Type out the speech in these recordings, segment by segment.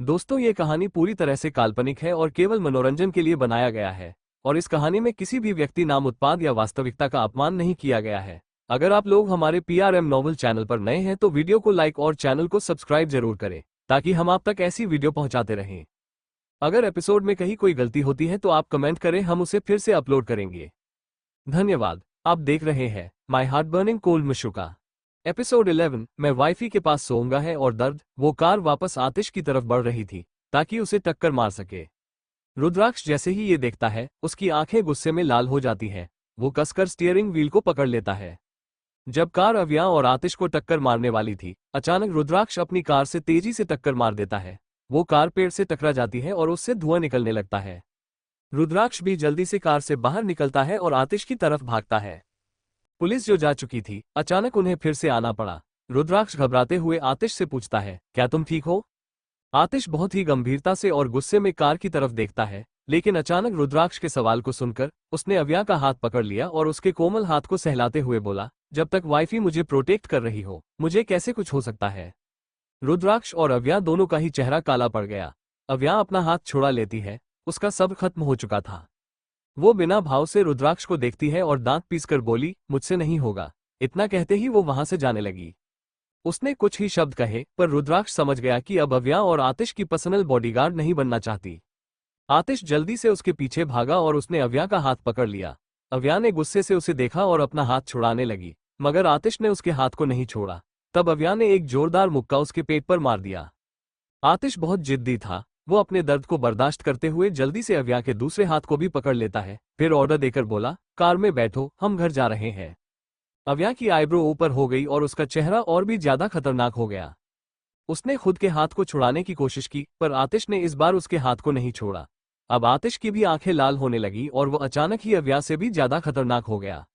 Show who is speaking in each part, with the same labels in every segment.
Speaker 1: दोस्तों, ये कहानी पूरी तरह से काल्पनिक है और केवल मनोरंजन के लिए बनाया गया है। और इस कहानी में किसी भी व्यक्ति, नाम, उत्पाद या वास्तविकता का अपमान नहीं किया गया है। अगर आप लोग हमारे PRM नॉवल चैनल पर नए हैं तो वीडियो को लाइक और चैनल को सब्सक्राइब जरूर करें, ताकि हम आप तक ऐसी वीडियो पहुंचाते रहें। अगर एपिसोड में कहीं कोई गलती होती है तो आप कमेंट करें, हम उसे फिर से अपलोड करेंगे। धन्यवाद। आप देख रहे हैं माई हार्ट बर्निंग कोल्ड मशूका। एपिसोड 11। मैं वाइफी के पास सोऊंगा है और दर्द। वो कार वापस आतिश की तरफ बढ़ रही थी ताकि उसे टक्कर मार सके। रुद्राक्ष जैसे ही ये देखता है, उसकी आंखें गुस्से में लाल हो जाती है। वो कसकर स्टीयरिंग व्हील को पकड़ लेता है। जब कार अव्या और आतिश को टक्कर मारने वाली थी, अचानक रुद्राक्ष अपनी कार से तेजी से टक्कर मार देता है। वो कार पेड़ से टकरा जाती है और उससे धुआं निकलने लगता है। रुद्राक्ष भी जल्दी से कार से बाहर निकलता है और आतिश की तरफ भागता है। पुलिस जो जा चुकी थी, अचानक उन्हें फिर से आना पड़ा। रुद्राक्ष घबराते हुए आतिश से पूछता है, क्या तुम ठीक हो? आतिश बहुत ही गंभीरता से और गुस्से में कार की तरफ देखता है, लेकिन अचानक रुद्राक्ष के सवाल को सुनकर उसने अव्या का हाथ पकड़ लिया और उसके कोमल हाथ को सहलाते हुए बोला, जब तक वाइफी मुझे प्रोटेक्ट कर रही हो, मुझे कैसे कुछ हो सकता है? रुद्राक्ष और अव्या दोनों का ही चेहरा काला पड़ गया। अव्या अपना हाथ छुड़ा लेती है, उसका सब्र खत्म हो चुका था। वो बिना भाव से रुद्राक्ष को देखती है और दांत पीसकर बोली, मुझसे नहीं होगा। इतना कहते ही वो वहां से जाने लगी। उसने कुछ ही शब्द कहे, पर रुद्राक्ष समझ गया कि अब अव्या और आतिश की पर्सनल बॉडीगार्ड नहीं बनना चाहती। आतिश जल्दी से उसके पीछे भागा और उसने अव्या का हाथ पकड़ लिया। अव्या ने गुस्से से उसे देखा और अपना हाथ छुड़ाने लगी, मगर आतिश ने उसके हाथ को नहीं छोड़ा। तब अव्या ने एक जोरदार मुक्का उसके पेट पर मार दिया। आतिश बहुत जिद्दी था। वो अपने दर्द को बर्दाश्त करते हुए जल्दी से अव्या के दूसरे हाथ को भी पकड़ लेता है, फिर ऑर्डर देकर बोला, कार में बैठो, हम घर जा रहे हैं। अव्या की आईब्रो ऊपर हो गई और उसका चेहरा और भी ज्यादा खतरनाक हो गया। उसने खुद के हाथ को छुड़ाने की कोशिश की, पर आतिश ने इस बार उसके हाथ को नहीं छोड़ा। अब आतिश की भी आंखें लाल होने लगी और वो अचानक ही अव्या से भी ज्यादा खतरनाक हो गया।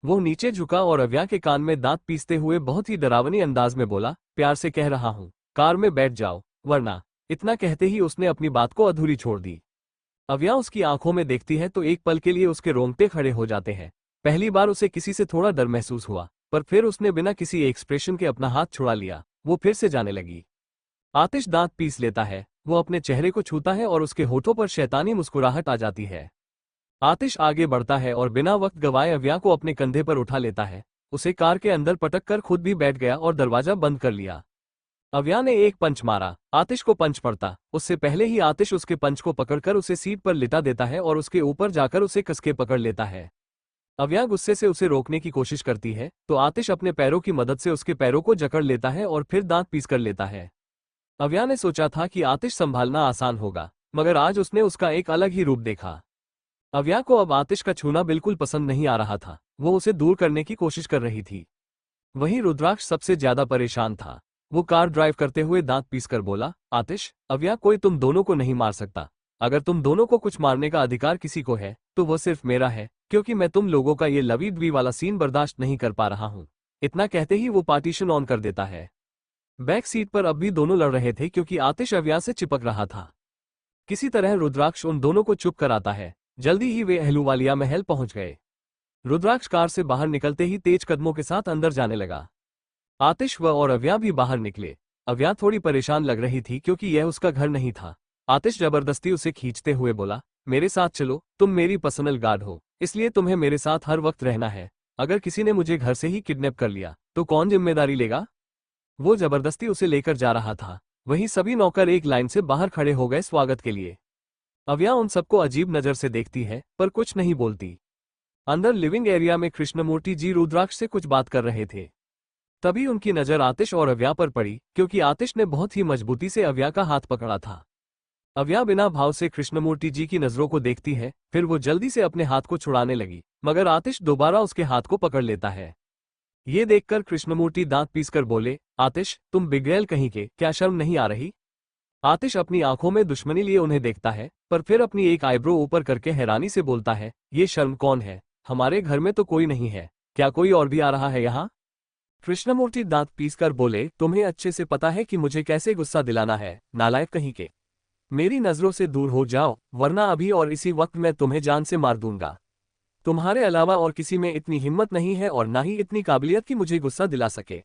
Speaker 1: वो नीचे झुका और अव्या के कान में दांत पीसते हुए बहुत ही डरावनी अंदाज में बोला, प्यार से कह रहा हूं, कार में बैठ जाओ, वरना। इतना कहते ही उसने अपनी बात को अधूरी छोड़ दी। अव्या उसकी आंखों में देखती है तो एक पल के लिए उसके रोंगटे खड़े हो जाते हैं। पहली बार उसे किसी से थोड़ा डर महसूस हुआ, पर फिर उसने बिना किसी एक्सप्रेशन के अपना हाथ छुड़ा लिया। वो फिर से जाने लगी। आतिश दांत पीस लेता है। वो अपने चेहरे को छूता है और उसके होठों पर शैतानी मुस्कुराहट आ जाती है। आतिश आगे बढ़ता है और बिना वक्त गवाए अव्या को अपने कंधे पर उठा लेता है। उसे कार के अंदर पटक कर खुद भी बैठ गया और दरवाजा बंद कर लिया। अव्या ने एक पंच मारा। आतिश को पंच पड़ता, उससे पहले ही आतिश उसके पंच को पकड़कर उसे सीट पर लिटा देता है और उसके ऊपर जाकर उसे कसके पकड़ लेता है। अव्या गुस्से से उसे रोकने की कोशिश करती है तो आतिश अपने पैरों की मदद से उसके पैरों को जकड़ लेता है और फिर दांत पीस कर लेता है। अव्या ने सोचा था कि आतिश संभालना आसान होगा, मगर आज उसने उसका एक अलग ही रूप देखा। अव्या को अब आतिश का छूना बिल्कुल पसंद नहीं आ रहा था। वो उसे दूर करने की कोशिश कर रही थी। वहीं रुद्राक्ष सबसे ज्यादा परेशान था। वो कार ड्राइव करते हुए दांत पीसकर बोला, आतिश, अव्या, कोई तुम दोनों को नहीं मार सकता। अगर तुम दोनों को कुछ मारने का अधिकार किसी को है तो वह सिर्फ मेरा है, क्योंकि मैं तुम लोगों का ये लवी डवी वाला सीन बर्दाश्त नहीं कर पा रहा हूं। इतना कहते ही वो पार्टीशन ऑन कर देता है। बैक सीट पर अब भी दोनों लड़ रहे थे क्योंकि आतिश अव्या से चिपक रहा था। किसी तरह रुद्राक्ष उन दोनों को चुप कराता है। जल्दी ही वे अहलूवालिया महल पहुंच गए। रुद्राक्ष कार से बाहर निकलते ही तेज कदमों के साथ अंदर जाने लगा। आतिश व और अव्या भी बाहर निकले। अव्या थोड़ी परेशान लग रही थी क्योंकि यह उसका घर नहीं था। आतिश जबरदस्ती उसे खींचते हुए बोला, मेरे साथ चलो, तुम मेरी पर्सनल गार्ड हो, इसलिए तुम्हें मेरे साथ हर वक्त रहना है। अगर किसी ने मुझे घर से ही किडनैप कर लिया तो कौन जिम्मेदारी लेगा? वो जबरदस्ती उसे लेकर जा रहा था। वहीं सभी नौकर एक लाइन से बाहर खड़े हो गए स्वागत के लिए। अव्या उन सबको अजीब नजर से देखती है, पर कुछ नहीं बोलती। अंदर लिविंग एरिया में कृष्णमूर्ति जी रुद्राक्ष से कुछ बात कर रहे थे। तभी उनकी नजर आतिश और अव्या पर पड़ी, क्योंकि आतिश ने बहुत ही मजबूती से अव्या का हाथ पकड़ा था। अव्या बिना भाव से कृष्णमूर्ति जी की नजरों को देखती है, फिर वो जल्दी से अपने हाथ को छुड़ाने लगी, मगर आतिश दोबारा उसके हाथ को पकड़ लेता है। ये देखकर कृष्णमूर्ति दांत पीसकर बोले, आतिश, तुम बिगड़ैल कहीं के, क्या शर्म नहीं आ रही? आतिश अपनी आंखों में दुश्मनी लिए उन्हें देखता है, पर फिर अपनी एक आईब्रो ऊपर करके हैरानी से बोलता है, ये शर्म कौन है? हमारे घर में तो कोई नहीं है, क्या कोई और भी आ रहा है यहाँ? कृष्णमूर्ति दांत पीसकर बोले, तुम्हें अच्छे से पता है कि मुझे कैसे गुस्सा दिलाना है, नालायक कहीं के। मेरी नजरों से दूर हो जाओ, वरना अभी और इसी वक्त मैं तुम्हें जान से मार दूंगा। तुम्हारे अलावा और किसी में इतनी हिम्मत नहीं है और ना ही इतनी काबिलियत कि मुझे गुस्सा दिला सके।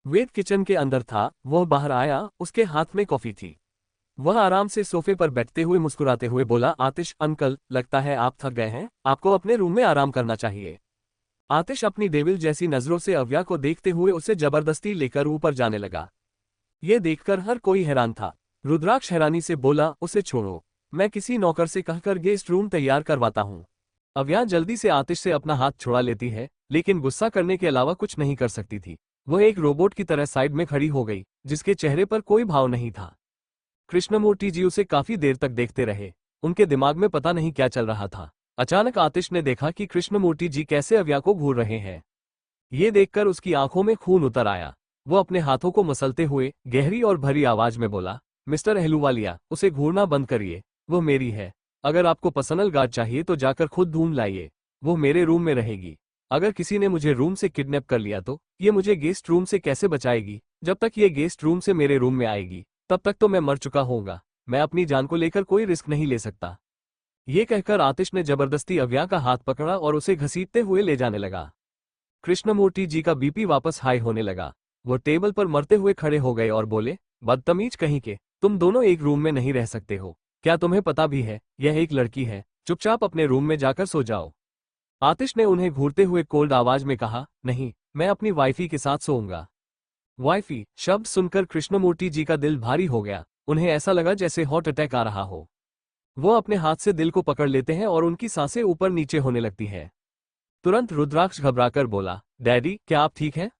Speaker 1: वेद किचन के अंदर था, वह बाहर आया, उसके हाथ में कॉफी थी। वह आराम से सोफे पर बैठते हुए मुस्कुराते हुए बोला, आतिश अंकल, लगता है आप थक गए हैं, आपको अपने रूम में आराम करना चाहिए। आतिश अपनी डेविल जैसी नजरों से अव्या को देखते हुए उसे जबरदस्ती लेकर ऊपर जाने लगा। ये देखकर हर कोई हैरान था। रुद्राक्ष हैरानी से बोला, उसे छोड़ो, मैं किसी नौकर से कहकर गेस्ट रूम तैयार करवाता हूँ। अव्या जल्दी से आतिश से अपना हाथ छुड़ा लेती है, लेकिन गुस्सा करने के अलावा कुछ नहीं कर सकती थी। वह एक रोबोट की तरह साइड में खड़ी हो गई, जिसके चेहरे पर कोई भाव नहीं था। कृष्णमूर्ति जी उसे काफी देर तक देखते रहे। उनके दिमाग में पता नहीं क्या चल रहा था। अचानक आतिश ने देखा कि कृष्णमूर्ति जी कैसे अव्या को घूर रहे हैं। ये देखकर उसकी आंखों में खून उतर आया। वो अपने हाथों को मसलते हुए गहरी और भरी आवाज में बोला, मिस्टर अहलूवालिया, उसे घूरना बंद करिए। वो मेरी है। अगर आपको पर्सनल गार्ड चाहिए तो जाकर खुद ढूंढ लाइए। वो मेरे रूम में रहेगी। अगर किसी ने मुझे रूम से किडनैप कर लिया तो ये मुझे गेस्ट रूम से कैसे बचाएगी? जब तक ये गेस्ट रूम से मेरे रूम में आएगी तब तक तो मैं मर चुका होऊंगा। मैं अपनी जान को लेकर कोई रिस्क नहीं ले सकता। ये कहकर आतिश ने जबरदस्ती अव्या का हाथ पकड़ा और उसे घसीटते हुए ले जाने लगा। कृष्णमूर्ति जी का बीपी वापस हाई होने लगा। वो टेबल पर मरते हुए खड़े हो गए और बोले, बदतमीज कहीं के, तुम दोनों एक रूम में नहीं रह सकते हो। क्या तुम्हें पता भी है यह एक लड़की है? चुपचाप अपने रूम में जाकर सो जाओ। आतिश ने उन्हें घूरते हुए कोल्ड आवाज में कहा, नहीं, मैं अपनी वाइफी के साथ सोऊंगा। वाइफी शब्द सुनकर कृष्णमूर्ति जी का दिल भारी हो गया। उन्हें ऐसा लगा जैसे हार्ट अटैक आ रहा हो। वो अपने हाथ से दिल को पकड़ लेते हैं और उनकी सांसें ऊपर नीचे होने लगती है। तुरंत रुद्राक्ष घबराकर बोला, डैडी, क्या आप ठीक हैं?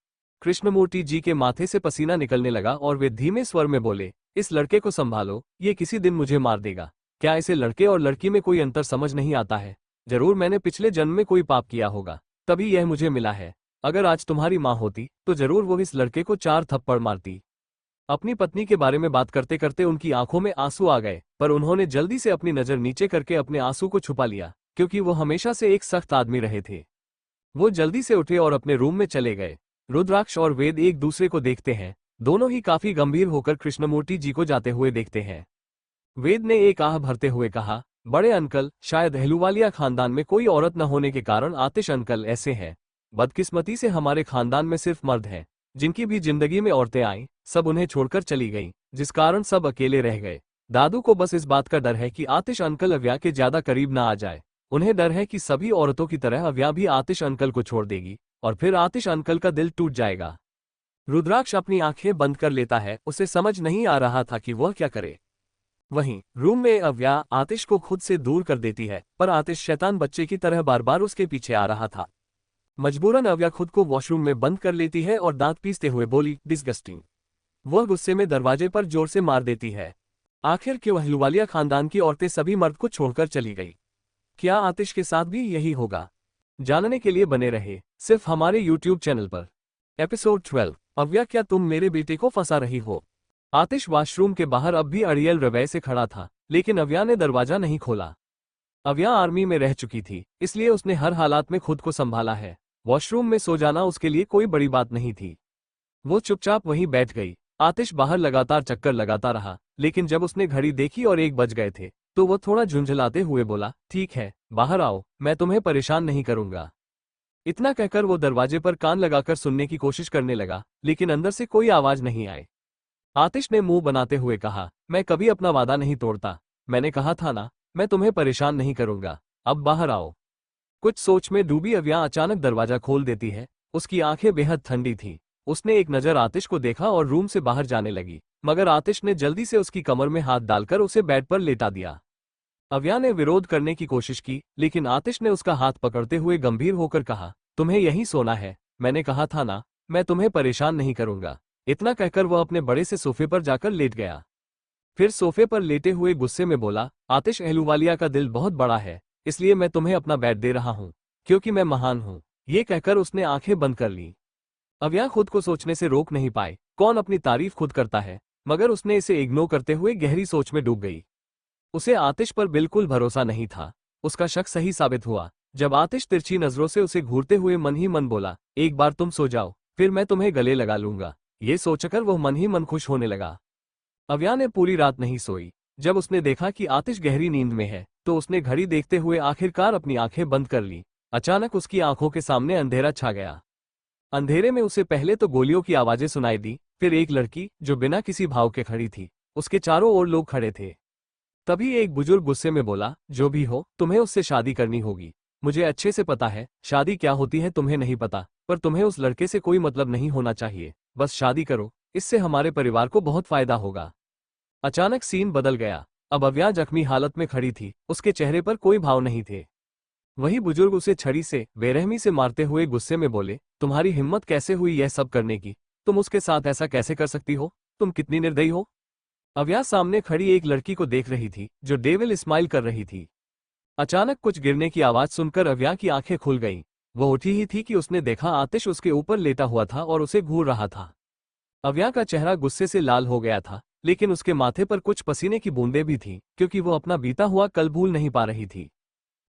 Speaker 1: कृष्णमूर्ति जी के माथे से पसीना निकलने लगा और वे धीमे स्वर में बोले, इस लड़के को संभालो, ये किसी दिन मुझे मार देगा। क्या इसे लड़के और लड़की में कोई अंतर समझ नहीं आता है? जरूर मैंने पिछले जन्म में कोई पाप किया होगा, तभी यह मुझे मिला है। अगर आज तुम्हारी माँ होती तो जरूर वो इस लड़के को 4 थप्पड़ मारती। अपनी पत्नी के बारे में बात करते करते उनकी आंखों में आंसू आ गए, पर उन्होंने जल्दी से अपनी नजर नीचे करके अपने आंसू को छुपा लिया, क्योंकि वो हमेशा से एक सख्त आदमी रहे थे। वो जल्दी से उठे और अपने रूम में चले गए। रुद्राक्ष और वेद एक दूसरे को देखते हैं। दोनों ही काफी गंभीर होकर कृष्णमूर्ति जी को जाते हुए देखते हैं। वेद ने एक आह भरते हुए कहा, बड़े अंकल, शायद अहलूवालिया खानदान में कोई औरत न होने के कारण आतिश अंकल ऐसे हैं। बदकिस्मती से हमारे खानदान में सिर्फ मर्द हैं। जिनकी भी जिंदगी में औरतें आईं, सब उन्हें छोड़कर चली गईं, जिस कारण सब अकेले रह गए। दादू को बस इस बात का डर है कि आतिश अंकल अव्या के ज्यादा करीब ना आ जाए। उन्हें डर है कि सभी औरतों की तरह अव्या भी आतिश अंकल को छोड़ देगी और फिर आतिश अंकल का दिल टूट जाएगा। रुद्राक्ष अपनी आंखें बंद कर लेता है। उसे समझ नहीं आ रहा था कि वह क्या करे। वहीं रूम में अव्या आतिश को खुद से दूर कर देती है, पर आतिश शैतान बच्चे की तरह बार बार उसके पीछे आ रहा था। मजबूरन अव्या खुद को वॉशरूम में बंद कर लेती है और दांत पीसते हुए बोली, डिस्गस्टिंग। वह गुस्से में दरवाजे पर जोर से मार देती है। आखिर क्यों अहलूवालिया खानदान की औरतें सभी मर्द को छोड़कर चली गई? क्या आतिश के साथ भी यही होगा? जानने के लिए बने रहे सिर्फ हमारे YouTube चैनल पर। एपिसोड 12, अव्या, क्या तुम मेरे बेटे को फंसा रही हो? आतिश वॉशरूम के बाहर अब भी अड़ियल रवैये से खड़ा था, लेकिन अव्या ने दरवाजा नहीं खोला। अव्या आर्मी में रह चुकी थी, इसलिए उसने हर हालात में खुद को संभाला है। वॉशरूम में सो जाना उसके लिए कोई बड़ी बात नहीं थी। वो चुपचाप वहीं बैठ गई। आतिश बाहर लगातार चक्कर लगाता रहा, लेकिन जब उसने घड़ी देखी और 1 बज गए थे तो वो थोड़ा झुंझलाते हुए बोला, ठीक है, बाहर आओ, मैं तुम्हें परेशान नहीं करूंगा। इतना कहकर वो दरवाजे पर कान लगाकर सुनने की कोशिश करने लगा, लेकिन अंदर से कोई आवाज नहीं आई। आतिश ने मुंह बनाते हुए कहा, मैं कभी अपना वादा नहीं तोड़ता। मैंने कहा था ना, मैं तुम्हें परेशान नहीं करूंगा। अब बाहर आओ। कुछ सोच में डूबी अव्या अचानक दरवाजा खोल देती है। उसकी आंखें बेहद ठंडी थीं। उसने एक नजर आतिश को देखा और रूम से बाहर जाने लगी, मगर आतिश ने जल्दी से उसकी कमर में हाथ डालकर उसे बेड पर लेटा दिया। अव्या ने विरोध करने की कोशिश की, लेकिन आतिश ने उसका हाथ पकड़ते हुए गंभीर होकर कहा, तुम्हें यहीं सोना है। मैंने कहा था ना, मैं तुम्हें परेशान नहीं करूंगा। इतना कहकर वह अपने बड़े से सोफे पर जाकर लेट गया। फिर सोफे पर लेटे हुए गुस्से में बोला, आतिश, अहलूवालिया का दिल बहुत बड़ा है, इसलिए मैं तुम्हें अपना बेड दे रहा हूँ, क्योंकि मैं महान हूँ। ये कहकर उसने आंखें बंद कर ली। अव्या खुद को सोचने से रोक नहीं पाई। कौन अपनी तारीफ खुद करता है? मगर उसने इसे इग्नोर करते हुए गहरी सोच में डूब गई। उसे आतिश पर बिल्कुल भरोसा नहीं था। उसका शक सही साबित हुआ जब आतिश तिरछी नजरों से उसे घूरते हुए मन ही मन बोला, एक बार तुम सो जाओ, फिर मैं तुम्हें गले लगा लूंगा। ये सोचकर वह मन ही मन खुश होने लगा। अव्या ने पूरी रात नहीं सोई। जब उसने देखा कि आतिश गहरी नींद में है तो उसने घड़ी देखते हुए आखिरकार अपनी आंखें बंद कर ली। अचानक उसकी आंखों के सामने अंधेरा छा गया। अंधेरे में उसे पहले तो गोलियों की आवाजें सुनाई दी, फिर एक लड़की जो बिना किसी भाव के खड़ी थी, उसके चारों ओर लोग खड़े थे। तभी एक बुजुर्ग गुस्से में बोला, जो भी हो, तुम्हें उससे शादी करनी होगी। मुझे अच्छे से पता है शादी क्या होती है, तुम्हें नहीं पता, पर तुम्हें उस लड़के से कोई मतलब नहीं होना चाहिए। बस शादी करो, इससे हमारे परिवार को बहुत फायदा होगा। अचानक सीन बदल गया। अब अव्या जख्मी हालत में खड़ी थी, उसके चेहरे पर कोई भाव नहीं थे। वही बुजुर्ग उसे छड़ी से बेरहमी से मारते हुए गुस्से में बोले, तुम्हारी हिम्मत कैसे हुई यह सब करने की? तुम उसके साथ ऐसा कैसे कर सकती हो? तुम कितनी निर्दयी हो? अव्या सामने खड़ी एक लड़की को देख रही थी जो डेविल स्माइल कर रही थी। अचानक कुछ गिरने की आवाज सुनकर अव्या की आंखें खुल गईं। वो उठी ही थी कि उसने देखा आतिश उसके ऊपर लेटा हुआ था और उसे घूर रहा था। अव्या का चेहरा गुस्से से लाल हो गया था, लेकिन उसके माथे पर कुछ पसीने की बूंदें भी थीं, क्योंकि वो अपना बीता हुआ कल भूल नहीं पा रही थी।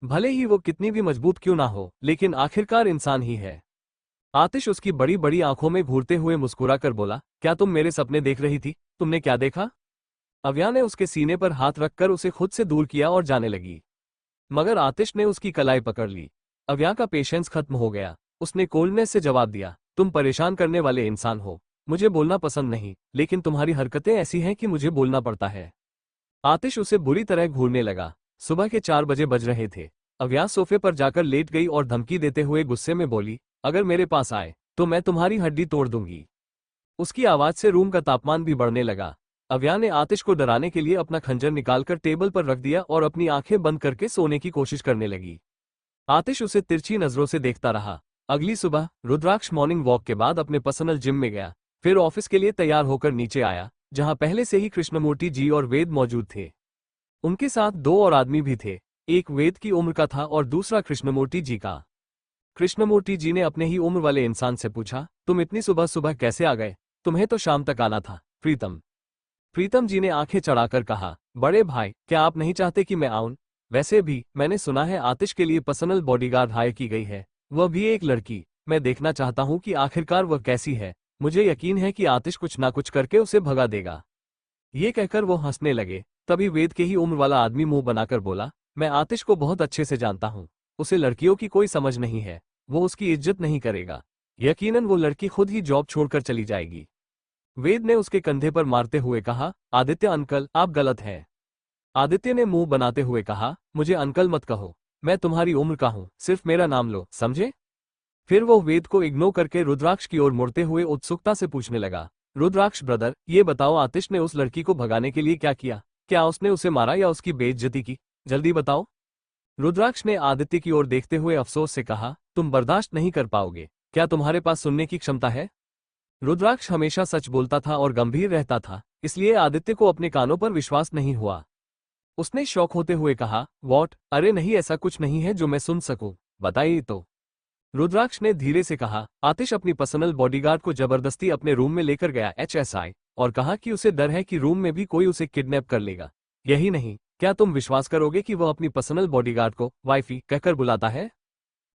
Speaker 1: भले ही वो कितनी भी मजबूत क्यों ना हो, लेकिन आखिरकार इंसान ही है। आतिश उसकी बड़ी बड़ी आंखों में घूरते हुए मुस्कुराकर बोला, क्या तुम मेरे सपने देख रही थी? तुमने क्या देखा? अव्या ने उसके सीने पर हाथ रखकर उसे खुद से दूर किया और जाने लगी, मगर आतिश ने उसकी कलाई पकड़ ली। अव्या का पेशेंस खत्म हो गया। उसने कोल्डनेस से जवाब दिया, तुम परेशान करने वाले इंसान हो। मुझे बोलना पसंद नहीं, लेकिन तुम्हारी हरकतें ऐसी हैं कि मुझे बोलना पड़ता है। आतिश उसे बुरी तरह घूरने लगा। सुबह के 4 बजे बज रहे थे। अव्या सोफे पर जाकर लेट गई और धमकी देते हुए गुस्से में बोली, अगर मेरे पास आए तो मैं तुम्हारी हड्डी तोड़ दूंगी। उसकी आवाज से रूम का तापमान भी बढ़ने लगा। अव्या ने आतिश को डराने के लिए अपना खंजर निकालकर टेबल पर रख दिया और अपनी आंखें बंद करके सोने की कोशिश करने लगी। आतिश उसे तिरछी नजरों से देखता रहा। अगली सुबह रुद्राक्ष मॉर्निंग वॉक के बाद अपने पर्सनल जिम में गया, फिर ऑफिस के लिए तैयार होकर नीचे आया, जहां पहले से ही कृष्णमूर्ति जी और वेद मौजूद थे। उनके साथ 2 और आदमी भी थे, एक वेद की उम्र का था और दूसरा कृष्णमूर्ति जी का। कृष्णमूर्ति जी ने अपने ही उम्र वाले इंसान से पूछा, तुम इतनी सुबह सुबह कैसे आ गए? तुम्हें तो शाम तक आना था। प्रीतम जी ने आंखें चढ़ाकर कहा, बड़े भाई, क्या आप नहीं चाहते कि मैं आऊं? वैसे भी मैंने सुना है आतिश के लिए पर्सनल बॉडीगार्ड हायर की गई है, वह भी एक लड़की। मैं देखना चाहता हूं कि आखिरकार वह कैसी है। मुझे यकीन है कि आतिश कुछ ना कुछ करके उसे भगा देगा। ये कहकर वो हंसने लगे। तभी वेद के ही उम्र वाला आदमी मुंह बनाकर बोला, मैं आतिश को बहुत अच्छे से जानता हूं। उसे लड़कियों की कोई समझ नहीं है, वो उसकी इज्जत नहीं करेगा। यकीनन वो लड़की खुद ही जॉब छोड़कर चली जाएगी। वेद ने उसके कंधे पर मारते हुए कहा, आदित्य अंकल, आप गलत हैं। आदित्य ने मुंह बनाते हुए कहा, मुझे अंकल मत कहो, मैं तुम्हारी उम्र का हूं, सिर्फ मेरा नाम लो, समझे? फिर वो वेद को इग्नोर करके रुद्राक्ष की ओर मुड़ते हुए उत्सुकता से पूछने लगा, रुद्राक्ष ब्रदर, ये बताओ आतिश ने उस लड़की को भगाने के लिए क्या किया? क्या उसने उसे मारा या उसकी बेइज्जती की? जल्दी बताओ। रुद्राक्ष ने आदित्य की ओर देखते हुए अफसोस से कहा, तुम बर्दाश्त नहीं कर पाओगे। क्या तुम्हारे पास सुनने की क्षमता है? रुद्राक्ष हमेशा सच बोलता था और गंभीर रहता था, इसलिए आदित्य को अपने कानों पर विश्वास नहीं हुआ। उसने शौक होते हुए कहा, वॉट? अरे नहीं, ऐसा कुछ नहीं है जो मैं सुन सकूं, बताइए तो। रुद्राक्ष ने धीरे से कहा, आतिश अपनी पर्सनल बॉडीगार्ड को जबरदस्ती अपने रूम में लेकर गया HSI, और कहा कि उसे डर है कि रूम में भी कोई उसे किडनैप कर लेगा। यही नहीं, क्या तुम विश्वास करोगे कि वह अपनी पर्सनल बॉडीगार्ड को वाइफी कहकर बुलाता है?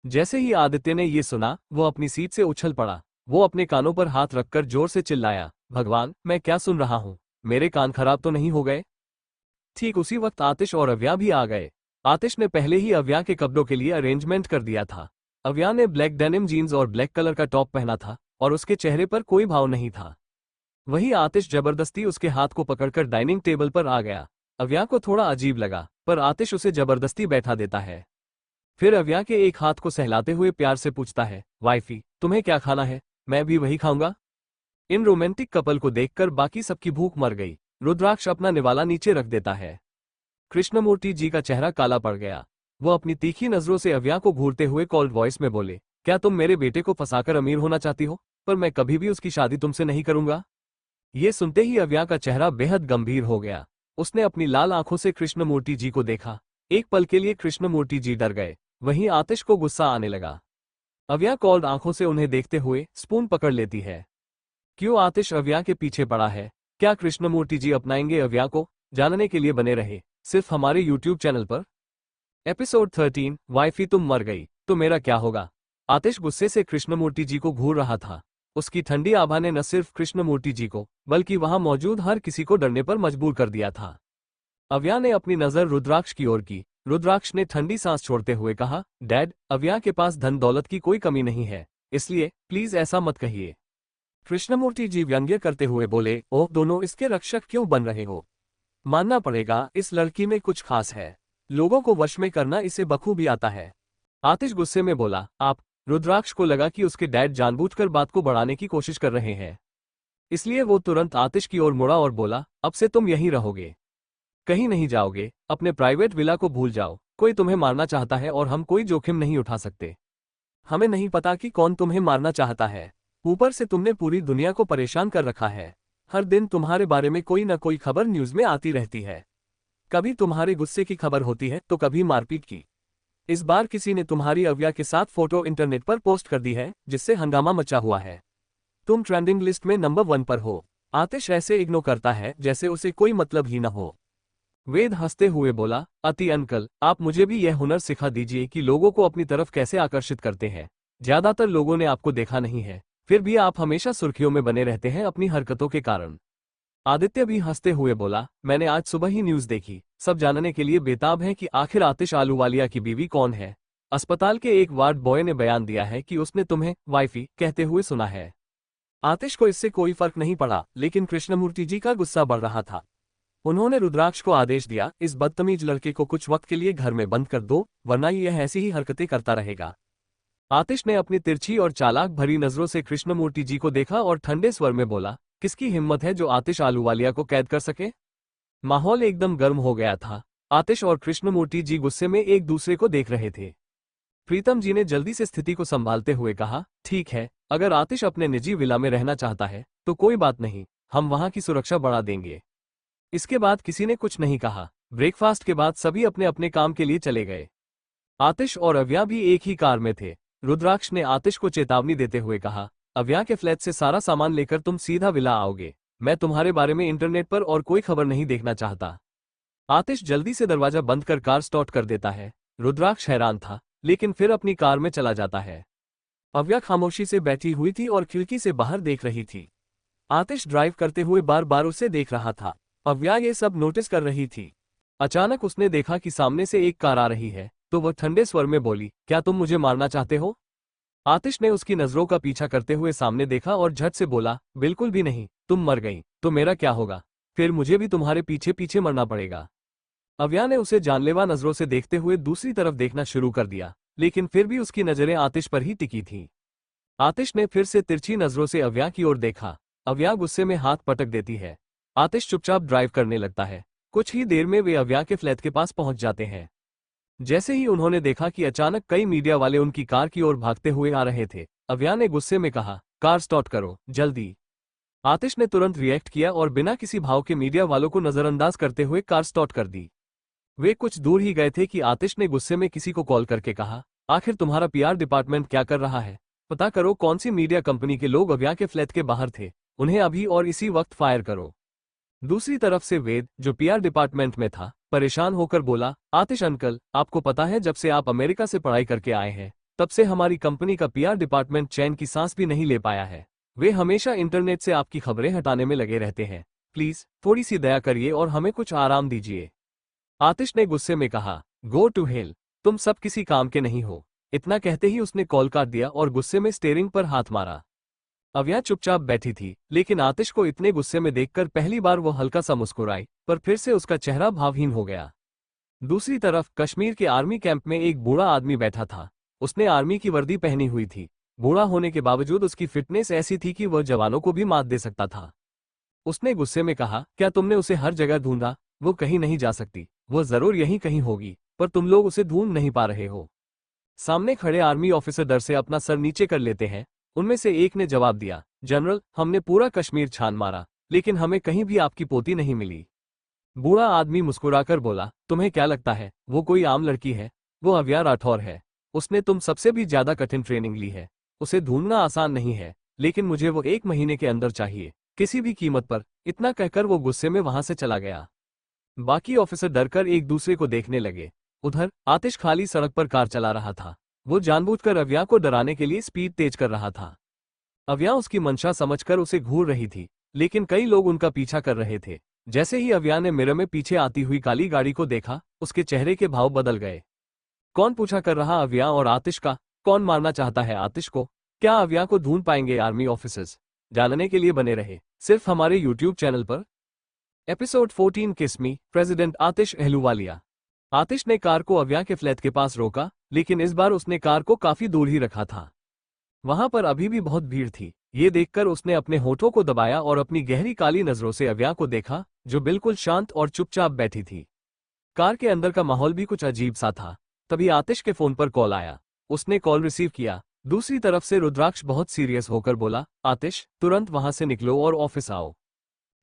Speaker 1: जैसे ही आदित्य ने ये सुना, वो अपनी सीट से उछल पड़ा। वो अपने कानों पर हाथ रखकर जोर से चिल्लाया, भगवान, मैं क्या सुन रहा हूँ? मेरे कान खराब तो नहीं हो गए? ठीक उसी वक्त आतिश और अव्या भी आ गए। आतिश ने पहले ही अव्या के कपड़ों के लिए अरेंजमेंट कर दिया था। अव्या ने ब्लैक डेनिम जीन्स और ब्लैक कलर का टॉप पहना था और उसके चेहरे पर कोई भाव नहीं था। वही आतिश जबरदस्ती उसके हाथ को पकड़कर डाइनिंग टेबल पर आ गया। अव्या को थोड़ा अजीब लगा, पर आतिश उसे जबरदस्ती बैठा देता है। फिर अव्या के एक हाथ को सहलाते हुए प्यार से पूछता है, वाइफी, तुम्हें क्या खाना है? मैं भी वही खाऊंगा। इन रोमांटिक कपल को देखकर बाकी सबकी भूख मर गई। रुद्राक्ष अपना निवाला नीचे रख देता है। कृष्णमूर्ति जी का चेहरा काला पड़ गया। वो अपनी तीखी नजरों से अव्या को घूरते हुए कोल्ड वॉइस में बोले, क्या तुम मेरे बेटे को फंसाकर अमीर होना चाहती हो? पर मैं कभी भी उसकी शादी तुमसे नहीं करूंगा। ये सुनते ही अव्या का चेहरा बेहद गंभीर हो गया। उसने अपनी लाल आंखों से कृष्णमूर्ति जी को देखा। एक पल के लिए कृष्णमूर्ति जी डर गए। वहीं आतिश को गुस्सा आने लगा। अव्या कोल्ड आंखों से उन्हें देखते हुए स्पून पकड़ लेती है। क्यों आतिश अव्या के पीछे पड़ा है? क्या कृष्णमूर्ति जी अपनाएंगे अव्या को? जानने के लिए बने रहे सिर्फ हमारे YouTube चैनल पर। एपिसोड 13, वाइफी तुम मर गई तो मेरा क्या होगा? आतिश गुस्से से कृष्णमूर्ति जी को घूर रहा था। उसकी ठंडी आभा ने न सिर्फ कृष्णमूर्ति जी को, बल्कि वहां मौजूद हर किसी को डरने पर मजबूर कर दिया था। अव्या ने अपनी नजर रुद्राक्ष की ओर की। रुद्राक्ष ने ठंडी सांस छोड़ते हुए कहा, डैड, अव्या के पास धन दौलत की कोई कमी नहीं है, इसलिए प्लीज ऐसा मत कहिए। कृष्णमूर्ति जी व्यंग्य करते हुए बोले, ओह दोनों इसके रक्षक क्यों बन रहे हो? मानना पड़ेगा इस लड़की में कुछ खास है। लोगों को वश में करना इसे बखूबी आता है। आतिश गुस्से में बोला, आप? रुद्राक्ष को लगा कि उसके डैड जानबूझकर बात को बढ़ाने की कोशिश कर रहे हैं, इसलिए वो तुरंत आतिश की ओर मुड़ा और बोला, अब से तुम यहीं रहोगे, कहीं नहीं जाओगे। अपने प्राइवेट विला को भूल जाओ। कोई तुम्हें मारना चाहता है और हम कोई जोखिम नहीं उठा सकते। हमें नहीं पता कि कौन तुम्हें मारना चाहता है। ऊपर से तुमने पूरी दुनिया को परेशान कर रखा है। हर दिन तुम्हारे बारे में कोई न कोई खबर न्यूज में आती रहती है। कभी तुम्हारे गुस्से की खबर होती है तो कभी मारपीट की। इस बार किसी ने तुम्हारी अव्या के साथ फोटो इंटरनेट पर पोस्ट कर दी है, जिससे हंगामा मचा हुआ है। तुम ट्रेंडिंग लिस्ट में नंबर 1 पर हो। आतिश ऐसे इग्नोर करता है जैसे उसे कोई मतलब ही न हो। वेद हंसते हुए बोला, अति अंकल, आप मुझे भी यह हुनर सिखा दीजिए कि लोगों को अपनी तरफ कैसे आकर्षित करते हैं। ज्यादातर लोगों ने आपको देखा नहीं है, फिर भी आप हमेशा सुर्खियों में बने रहते हैं अपनी हरकतों के कारण। आदित्य भी हंसते हुए बोला, मैंने आज सुबह ही न्यूज देखी, सब जानने के लिए बेताब है कि आखिर आतिश आलूवालिया की बीवी कौन है। अस्पताल के एक वार्ड बॉय ने बयान दिया है कि उसने तुम्हें वाइफी कहते हुए सुना है। आतिश को इससे कोई फर्क नहीं पड़ा, लेकिन कृष्णमूर्ति जी का गुस्सा बढ़ रहा था। उन्होंने रुद्राक्ष को आदेश दिया, इस बदतमीज लड़के को कुछ वक्त के लिए घर में बंद कर दो, वरना यह ऐसी ही हरकतें करता रहेगा। आतिश ने अपनी तिरछी और चालाक भरी नजरों से कृष्णमूर्ति जी को देखा और ठंडे स्वर में बोला, किसकी हिम्मत है जो आतिश आलूवालिया को कैद कर सके? माहौल एकदम गर्म हो गया था। आतिश और कृष्णमूर्ति जी गुस्से में एक दूसरे को देख रहे थे। प्रीतम जी ने जल्दी से स्थिति को संभालते हुए कहा, ठीक है, अगर आतिश अपने निजी विला में रहना चाहता है तो कोई बात नहीं, हम वहां की सुरक्षा बढ़ा देंगे। इसके बाद किसी ने कुछ नहीं कहा। ब्रेकफास्ट के बाद सभी अपने अपने काम के लिए चले गए। आतिश और अव्या भी एक ही कार में थे। रुद्राक्ष ने आतिश को चेतावनी देते हुए कहा, अव्या के फ्लैट से सारा सामान लेकर तुम सीधा विला आओगे। मैं तुम्हारे बारे में इंटरनेट पर और कोई खबर नहीं देखना चाहता। आतिश जल्दी से दरवाजा बंद कर कार स्टार्ट कर देता है। रुद्राक्ष हैरान था, लेकिन फिर अपनी कार में चला जाता है। अव्या खामोशी से बैठी हुई थी और खिड़की से बाहर देख रही थी। आतिश ड्राइव करते हुए बार बार उसे देख रहा था। अव्या ये सब नोटिस कर रही थी। अचानक उसने देखा कि सामने से एक कार आ रही है, तो वह ठंडे स्वर में बोली, क्या तुम मुझे मारना चाहते हो? आतिश ने उसकी नजरों का पीछा करते हुए सामने देखा और झट से बोला, बिल्कुल भी नहीं, तुम मर गई तो मेरा क्या होगा? फिर मुझे भी तुम्हारे पीछे पीछे मरना पड़ेगा। अव्या ने उसे जानलेवा नजरों से देखते हुए दूसरी तरफ देखना शुरू कर दिया, लेकिन फिर भी उसकी नजरें आतिश पर ही टिकी थीं। आतिश ने फिर से तिरछी नजरों से अव्या की ओर देखा। अव्या गुस्से में हाथ पटक देती है। आतिश चुपचाप ड्राइव करने लगता है। कुछ ही देर में वे अव्या के फ्लैट के पास पहुंच जाते हैं। जैसे ही उन्होंने देखा कि अचानक कई मीडिया वाले उनकी कार की ओर भागते हुए आ रहे थे, अव्या ने गुस्से में कहा, कार स्टार्ट करो, जल्दी। आतिश ने तुरंत रिएक्ट किया और बिना किसी भाव के मीडिया वालों को नजरअंदाज करते हुए कार स्टार्ट कर दी। वे कुछ दूर ही गए थे कि आतिश ने गुस्से में किसी को कॉल करके कहा, आखिर तुम्हारा पीआर डिपार्टमेंट क्या कर रहा है? पता करो कौन सी मीडिया कंपनी के लोग अव्या के फ्लैट के बाहर थे, उन्हें अभी और इसी वक्त फायर करो। दूसरी तरफ से वेद, जो पीआर डिपार्टमेंट में था, परेशान होकर बोला, आतिश अंकल, आपको पता है जब से आप अमेरिका से पढ़ाई करके आए हैं, तब से हमारी कंपनी का पीआर डिपार्टमेंट चैन की सांस भी नहीं ले पाया है। वे हमेशा इंटरनेट से आपकी खबरें हटाने में लगे रहते हैं। प्लीज थोड़ी सी दया करिए और हमें कुछ आराम दीजिए। आतिश ने गुस्से में कहा, गो टू हेल, तुम सब किसी काम के नहीं हो। इतना कहते ही उसने कॉल काट दिया और गुस्से में स्टीयरिंग पर हाथ मारा। अव्या चुपचाप बैठी थी, लेकिन आतिश को इतने गुस्से में देखकर पहली बार वो हल्का सा मुस्कुराई, पर फिर से उसका चेहरा भावहीन हो गया। दूसरी तरफ कश्मीर के आर्मी कैंप में एक बूढ़ा आदमी बैठा था। उसने आर्मी की वर्दी पहनी हुई थी। बूढ़ा होने के बावजूद उसकी फिटनेस ऐसी थी कि वह जवानों को भी मात दे सकता था। उसने गुस्से में कहा, क्या तुमने उसे हर जगह ढूंढा? वो कहीं नहीं जा सकती, वो जरूर यहीं कहीं होगी, पर तुम लोग उसे ढूंढ नहीं पा रहे हो। सामने खड़े आर्मी ऑफिसर डर से अपना सर नीचे कर लेते हैं। उनमें से एक ने जवाब दिया, जनरल, हमने पूरा कश्मीर छान मारा, लेकिन हमें कहीं भी आपकी पोती नहीं मिली। बूढ़ा आदमी मुस्कुराकर बोला, तुम्हें क्या लगता है वो कोई आम लड़की है? वो अव्या राठौर है। उसने तुम सबसे भी ज्यादा कठिन ट्रेनिंग ली है। उसे ढूंढना आसान नहीं है, लेकिन मुझे वो 1 महीने के अंदर चाहिए, किसी भी कीमत पर। इतना कहकर वो गुस्से में वहां से चला गया। बाकी ऑफिसर डरकर एक दूसरे को देखने लगे। उधर आतिश खाली सड़क पर कार चला रहा था। वो जानबूझकर अव्या को डराने के लिए स्पीड तेज कर रहा था। अव्या उसकी मंशा समझकर उसे घूर रही थी, लेकिन कई लोग उनका पीछा कर रहे थे। जैसे ही अव्या ने मिरर में पीछे आती हुई काली गाड़ी को देखा, उसके चेहरे के भाव बदल गए। कौन पूछा कर रहा अव्या और आतिश का? कौन मारना चाहता है आतिश को? क्या अव्या को ढूंढ पाएंगे आर्मी ऑफिसर्स? जानने के लिए बने रहे सिर्फ हमारे यूट्यूब चैनल पर। एपिसोड 14 किस मी प्रेसिडेंट आतिश अहलूवालिया। आतिश ने कार को अव्या के फ्लैट के पास रोका, लेकिन इस बार उसने कार को काफी दूर ही रखा था। वहां पर अभी भी बहुत भीड़ थी। ये देखकर उसने अपने होठों को दबाया और अपनी गहरी काली नजरों से अव्या को देखा, जो बिल्कुल शांत और चुपचाप बैठी थी। कार के अंदर का माहौल भी कुछ अजीब सा था। तभी आतिश के फोन पर कॉल आया। उसने कॉल रिसीव किया। दूसरी तरफ से रुद्राक्ष बहुत सीरियस होकर बोला, आतिश तुरंत वहां से निकलो और ऑफिस आओ।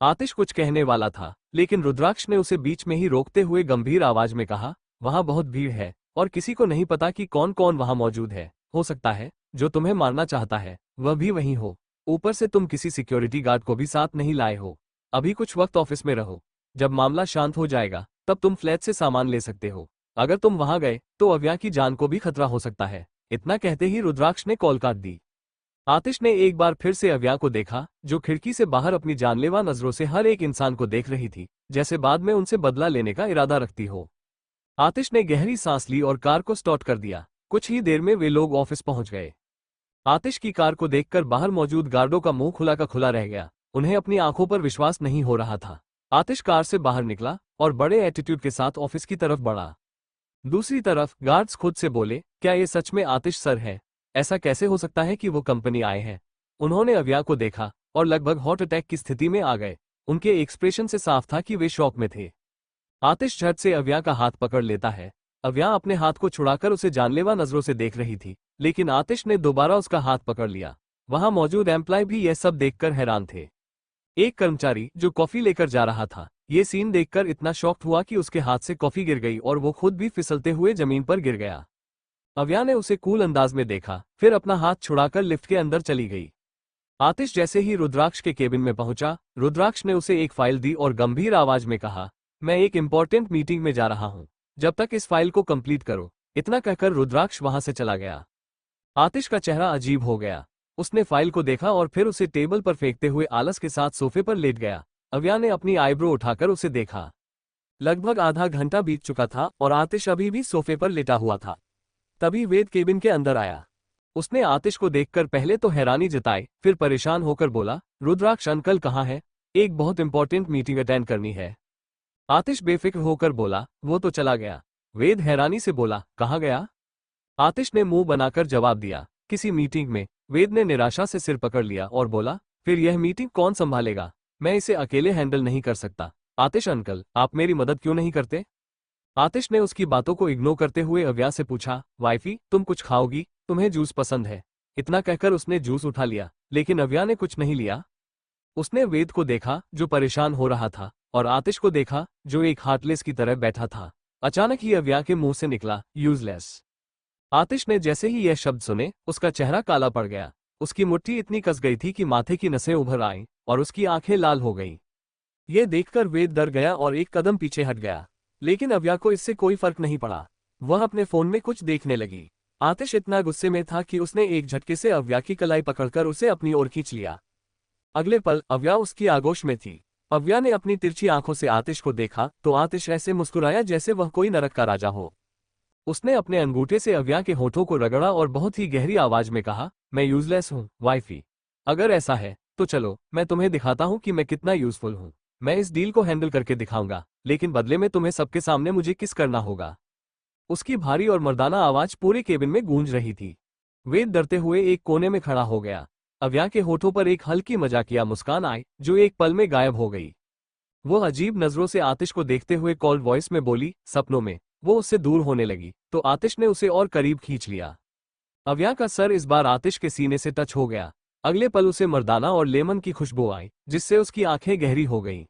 Speaker 1: आतिश कुछ कहने वाला था, लेकिन रुद्राक्ष ने उसे बीच में ही रोकते हुए गंभीर आवाज में कहा, वहां बहुत भीड़ है और किसी को नहीं पता कि कौन कौन वहां मौजूद है। हो सकता है जो तुम्हें मारना चाहता है वह भी वहीं हो। ऊपर से तुम किसी सिक्योरिटी गार्ड को भी साथ नहीं लाए हो। अभी कुछ वक्त ऑफिस में रहो। जब मामला शांत हो जाएगा तब तुम फ्लैट से सामान ले सकते हो। अगर तुम वहां गए तो अव्या की जान को भी खतरा हो सकता है। इतना कहते ही रुद्राक्ष ने कॉल काट दी। आतिश ने एक बार फिर से अव्या को देखा, जो खिड़की से बाहर अपनी जानलेवा नजरों से हर एक इंसान को देख रही थी, जैसे बाद में उनसे बदला लेने का इरादा रखती हो। आतिश ने गहरी सांस ली और कार को स्टार्ट कर दिया। कुछ ही देर में वे लोग ऑफिस पहुंच गए। आतिश की कार को देखकर बाहर मौजूद गार्डों का मुंह खुला का खुला रह गया। उन्हें अपनी आंखों पर विश्वास नहीं हो रहा था। आतिश कार से बाहर निकला और बड़े एटीट्यूड के साथ ऑफिस की तरफ बढ़ा। दूसरी तरफ गार्ड्स खुद से बोले, क्या ये सच में आतिश सर है? ऐसा कैसे हो सकता है कि वो कंपनी आए हैं? उन्होंने अव्या को देखा और लगभग हार्ट अटैक की स्थिति में आ गए। उनके एक्सप्रेशन से साफ था कि वे शॉक में थे। आतिश झट से अव्या का हाथ पकड़ लेता है। अव्या अपने हाथ को छुड़ाकर उसे जानलेवा नजरों से देख रही थी, लेकिन आतिश ने दोबारा उसका हाथ पकड़ लिया। वहां मौजूद एम्प्लॉय भी यह सब देखकर हैरान थे। एक कर्मचारी जो कॉफी लेकर जा रहा था, ये सीन देखकर इतना शॉक्ड हुआ कि उसके हाथ से कॉफी गिर गई और वो खुद भी फिसलते हुए जमीन पर गिर गया। अव्या ने उसे कूल अंदाज में देखा, फिर अपना हाथ छुड़ाकर लिफ्ट के अंदर चली गई। आतिश जैसे ही रुद्राक्ष के केबिन में पहुंचा, रुद्राक्ष ने उसे एक फाइल दी और गंभीर आवाज में कहा, मैं एक इंपॉर्टेंट मीटिंग में जा रहा हूं, जब तक इस फाइल को कंप्लीट करो। इतना कहकर रुद्राक्ष वहां से चला गया। आतिश का चेहरा अजीब हो गया। उसने फाइल को देखा और फिर उसे टेबल पर फेंकते हुए आलस के साथ सोफे पर लेट गया। अव्या ने अपनी आईब्रो उठाकर उसे देखा। लगभग आधा घंटा बीत चुका था और आतिश अभी भी सोफे पर लेटा हुआ था। तभी वेद केबिन के अंदर आया। उसने आतिश को देखकर पहले तो हैरानी जताई, फिर परेशान होकर बोला, रुद्राक्ष अंकल कहाँ है? एक बहुत इंपॉर्टेंट मीटिंग अटेंड करनी है। आतिश बेफिक्र होकर बोला, वो तो चला गया। वेद हैरानी से बोला, कहाँ गया? आतिश ने मुंह बनाकर जवाब दिया, किसी मीटिंग में। वेद ने निराशा से सिर पकड़ लिया और बोला, फिर यह मीटिंग कौन संभालेगा? मैं इसे अकेले हैंडल नहीं कर सकता। आतिश अंकल, आप मेरी मदद क्यों नहीं करते? आतिश ने उसकी बातों को इग्नोर करते हुए अव्या से पूछा, वाइफी तुम कुछ खाओगी? तुम्हें जूस पसंद है? इतना कहकर उसने जूस उठा लिया, लेकिन अव्या ने कुछ नहीं लिया। उसने वेद को देखा जो परेशान हो रहा था, और आतिश को देखा जो एक हार्टलेस की तरह बैठा था। अचानक ही अव्या के मुंह से निकला, यूजलेस। आतिश ने जैसे ही यह शब्द सुने, उसका चेहरा काला पड़ गया। उसकी मुट्ठी इतनी कस गई थी कि माथे की नसें उभर आईं और उसकी आंखें लाल हो गईं। यह देखकर वेद डर गया और एक कदम पीछे हट गया, लेकिन अव्या को इससे कोई फर्क नहीं पड़ा। वह अपने फोन में कुछ देखने लगी। आतिश इतना गुस्से में था कि उसने एक झटके से अव्या की कलाई पकड़कर उसे अपनी ओर खींच लिया। अगले पल अव्या उसकी आगोश में थी। अव्या ने अपनी तिरछी आंखों से आतिश को देखा तो आतिश ऐसे मुस्कुराया जैसे वह कोई नरक का राजा हो। उसने अपने अंगूठे से अव्या के होठों को रगड़ा और बहुत ही गहरी आवाज में कहा, मैं यूजलेस हूँ वाइफी। अगर ऐसा है तो चलो मैं तुम्हें दिखाता हूँ कि मैं कितना यूजफुल हूँ। मैं इस डील को हैंडल करके दिखाऊंगा, लेकिन बदले में तुम्हें सबके सामने मुझे किस करना होगा। उसकी भारी और मर्दाना आवाज पूरे केबिन में गूंज रही थी। वेद डरते हुए एक कोने में खड़ा हो गया। अव्या के होठों पर एक हल्की मजाकिया मुस्कान आई, जो एक पल में गायब हो गई। वो अजीब नजरों से आतिश को देखते हुए कॉल्ड वॉइस में बोली, सपनों में। वो उससे दूर होने लगी तो आतिश ने उसे और करीब खींच लिया। अव्या का सर इस बार आतिश के सीने से टच हो गया। अगले पल उसे मर्दाना और लेमन की खुशबू आई, जिससे उसकी आंखें गहरी हो गईं।